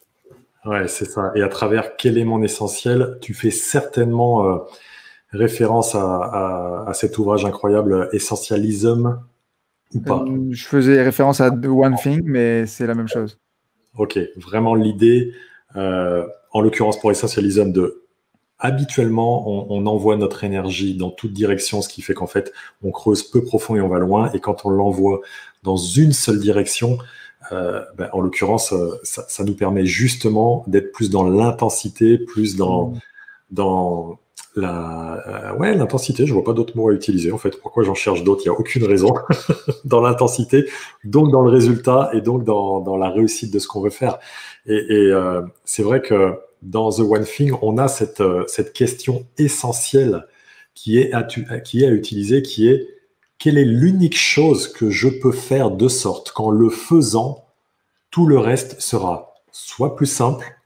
Ouais, c'est ça. Et à travers quel est mon essentiel, tu fais certainement référence à cet ouvrage incroyable, Essentialism, ou pas? Je faisais référence à The One Thing, mais c'est la même chose. Ok, vraiment l'idée, en l'occurrence pour Essentialism, habituellement, on envoie notre énergie dans toute direction, ce qui fait qu'en fait, on creuse peu profond et on va loin. Et quand on l'envoie dans une seule direction, en l'occurrence, ça nous permet justement d'être plus dans l'intensité, plus dans l'intensité. Je vois pas d'autres mots à utiliser. En fait, pourquoi j'en cherche d'autres? Il n'y a aucune raison. Dans l'intensité, donc dans le résultat et donc dans la réussite de ce qu'on veut faire. Et c'est vrai que dans The One Thing, on a cette question essentielle qui est à utiliser, qui est: quelle est l'unique chose que je peux faire de sorte qu'en le faisant, tout le reste sera soit plus simple,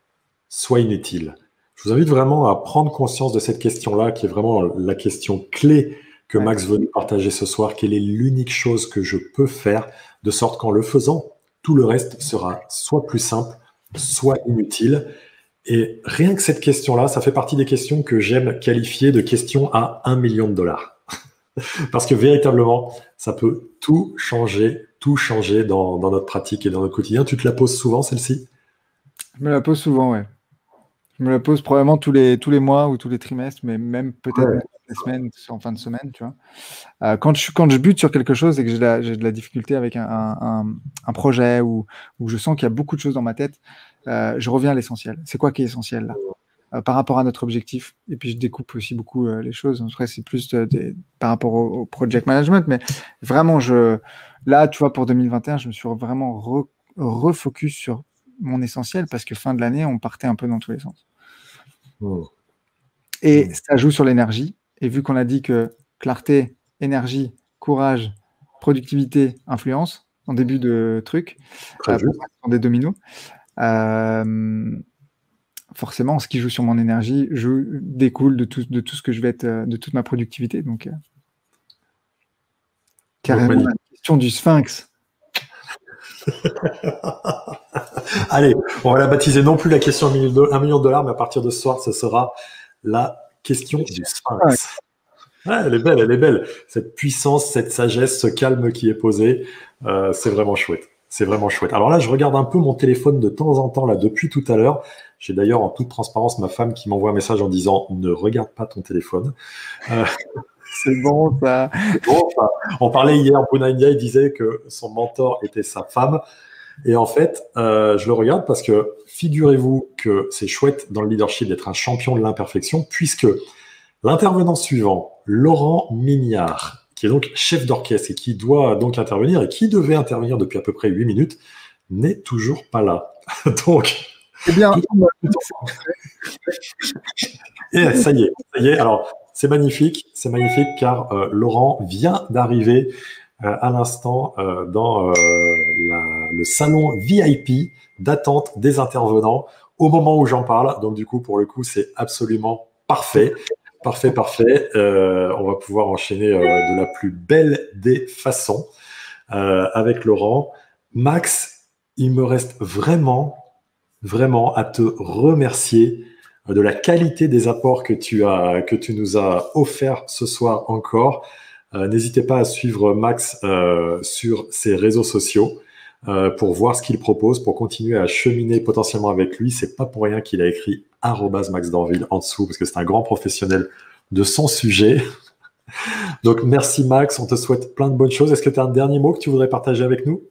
soit inutile? Je vous invite vraiment à prendre conscience de cette question-là, qui est vraiment la question clé que Max veut nous partager ce soir. Quelle est l'unique chose que je peux faire de sorte qu'en le faisant, tout le reste sera soit plus simple, soit inutile? Et rien que cette question-là, ça fait partie des questions que j'aime qualifier de questions à $1 million. Parce que véritablement, ça peut tout changer dans notre pratique et dans notre quotidien. Tu te la poses souvent, celle-ci? Je me la pose souvent, ouais. Je me la pose probablement tous les mois ou tous les trimestres, mais même peut-être les semaines, en fin de semaine, tu vois. Quand je bute sur quelque chose et que j'ai de la difficulté avec un projet ou je sens qu'il y a beaucoup de choses dans ma tête, je reviens à l'essentiel. C'est quoi qui est essentiel là, par rapport à notre objectif? Et puis je découpe aussi beaucoup les choses. En vrai, c'est plus par rapport au project management, mais vraiment, là, tu vois, pour 2021, je me suis vraiment refocus sur mon essentiel parce que fin de l'année, on partait un peu dans tous les sens. Et ça joue sur l'énergie. Et vu qu'on a dit que clarté, énergie, courage, productivité, influence, en début de truc, ce sont des dominos. Forcément, ce qui joue sur mon énergie découle de tout ce que je vais être, de toute ma productivité. Donc, carrément, la question du sphinx. Allez, on va la baptiser non plus la question $1 million, mais à partir de ce soir, ce sera la question du sphinx. Ouais, elle est belle. Cette puissance, cette sagesse, ce calme qui est posé, c'est vraiment chouette. C'est vraiment chouette. Alors là, je regarde un peu mon téléphone de temps en temps, là, depuis tout à l'heure. J'ai d'ailleurs, en toute transparence, ma femme qui m'envoie un message en disant « Ne regarde pas ton téléphone ». C'est bon, ça. Bon, on parlait hier, Bounainia, il disait que son mentor était sa femme. Et en fait, je le regarde parce que figurez-vous que c'est chouette dans le leadership d'être un champion de l'imperfection, puisque l'intervenant suivant, Laurent Mignard, qui est donc chef d'orchestre et qui doit donc intervenir et qui devait intervenir depuis à peu près 8 minutes, n'est toujours pas là. Donc, Eh bien, et ça y est. Alors, c'est magnifique car Laurent vient d'arriver à l'instant dans le salon VIP d'attente des intervenants au moment où j'en parle. Donc, du coup, pour le coup, c'est absolument parfait. Parfait. On va pouvoir enchaîner de la plus belle des façons avec Laurent. Max, il me reste vraiment à te remercier de la qualité des apports que tu nous as offerts ce soir encore. N'hésitez pas à suivre Max sur ses réseaux sociaux pour voir ce qu'il propose, pour continuer à cheminer potentiellement avec lui. C'est pas pour rien qu'il a écrit @maxdorville en dessous, parce que c'est un grand professionnel de son sujet. Donc merci Max, on te souhaite plein de bonnes choses. Est-ce que tu as un dernier mot que tu voudrais partager avec nous ?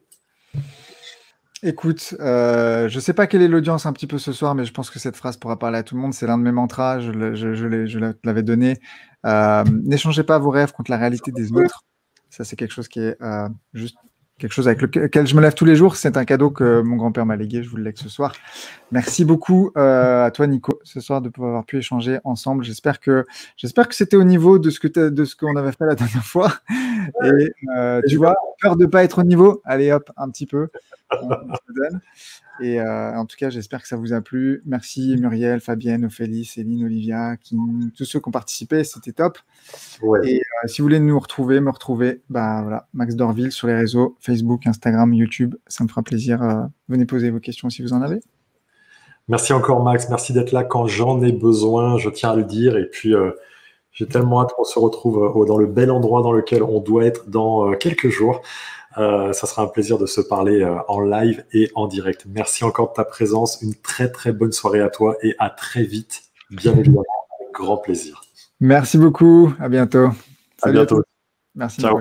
Écoute, je ne sais pas quelle est l'audience un petit peu ce soir, mais je pense que cette phrase pourra parler à tout le monde. C'est l'un de mes mantras, je l'avais donné. N'échangez pas vos rêves contre la réalité des autres. Ça, c'est quelque chose qui est juste quelque chose avec lequel je me lève tous les jours. C'est un cadeau que mon grand-père m'a légué, je vous le lègue ce soir. Merci beaucoup à toi, Nico, ce soir de pouvoir avoir pu échanger ensemble. J'espère que c'était au niveau de ce qu'on avait fait la dernière fois. Et tu vois, peur de ne pas être au niveau. Allez hop, un petit peu. On se donne. Et en tout cas, j'espère que ça vous a plu. Merci Muriel, Fabienne, Ophélie, Céline, Olivia, tous ceux qui ont participé, c'était top. Ouais. Et si vous voulez me retrouver, voilà, Max Dorville sur les réseaux Facebook, Instagram, YouTube. Ça me fera plaisir. Venez poser vos questions si vous en avez. Merci encore Max, merci d'être là quand j'en ai besoin, je tiens à le dire. Et puis, j'ai tellement hâte qu'on se retrouve dans le bel endroit dans lequel on doit être dans quelques jours. Ça sera un plaisir de se parler en live et en direct. Merci encore de ta présence. Une très, très bonne soirée à toi et à très vite, bien évidemment, avec grand plaisir. Merci beaucoup. À bientôt. À bientôt. Merci. Ciao.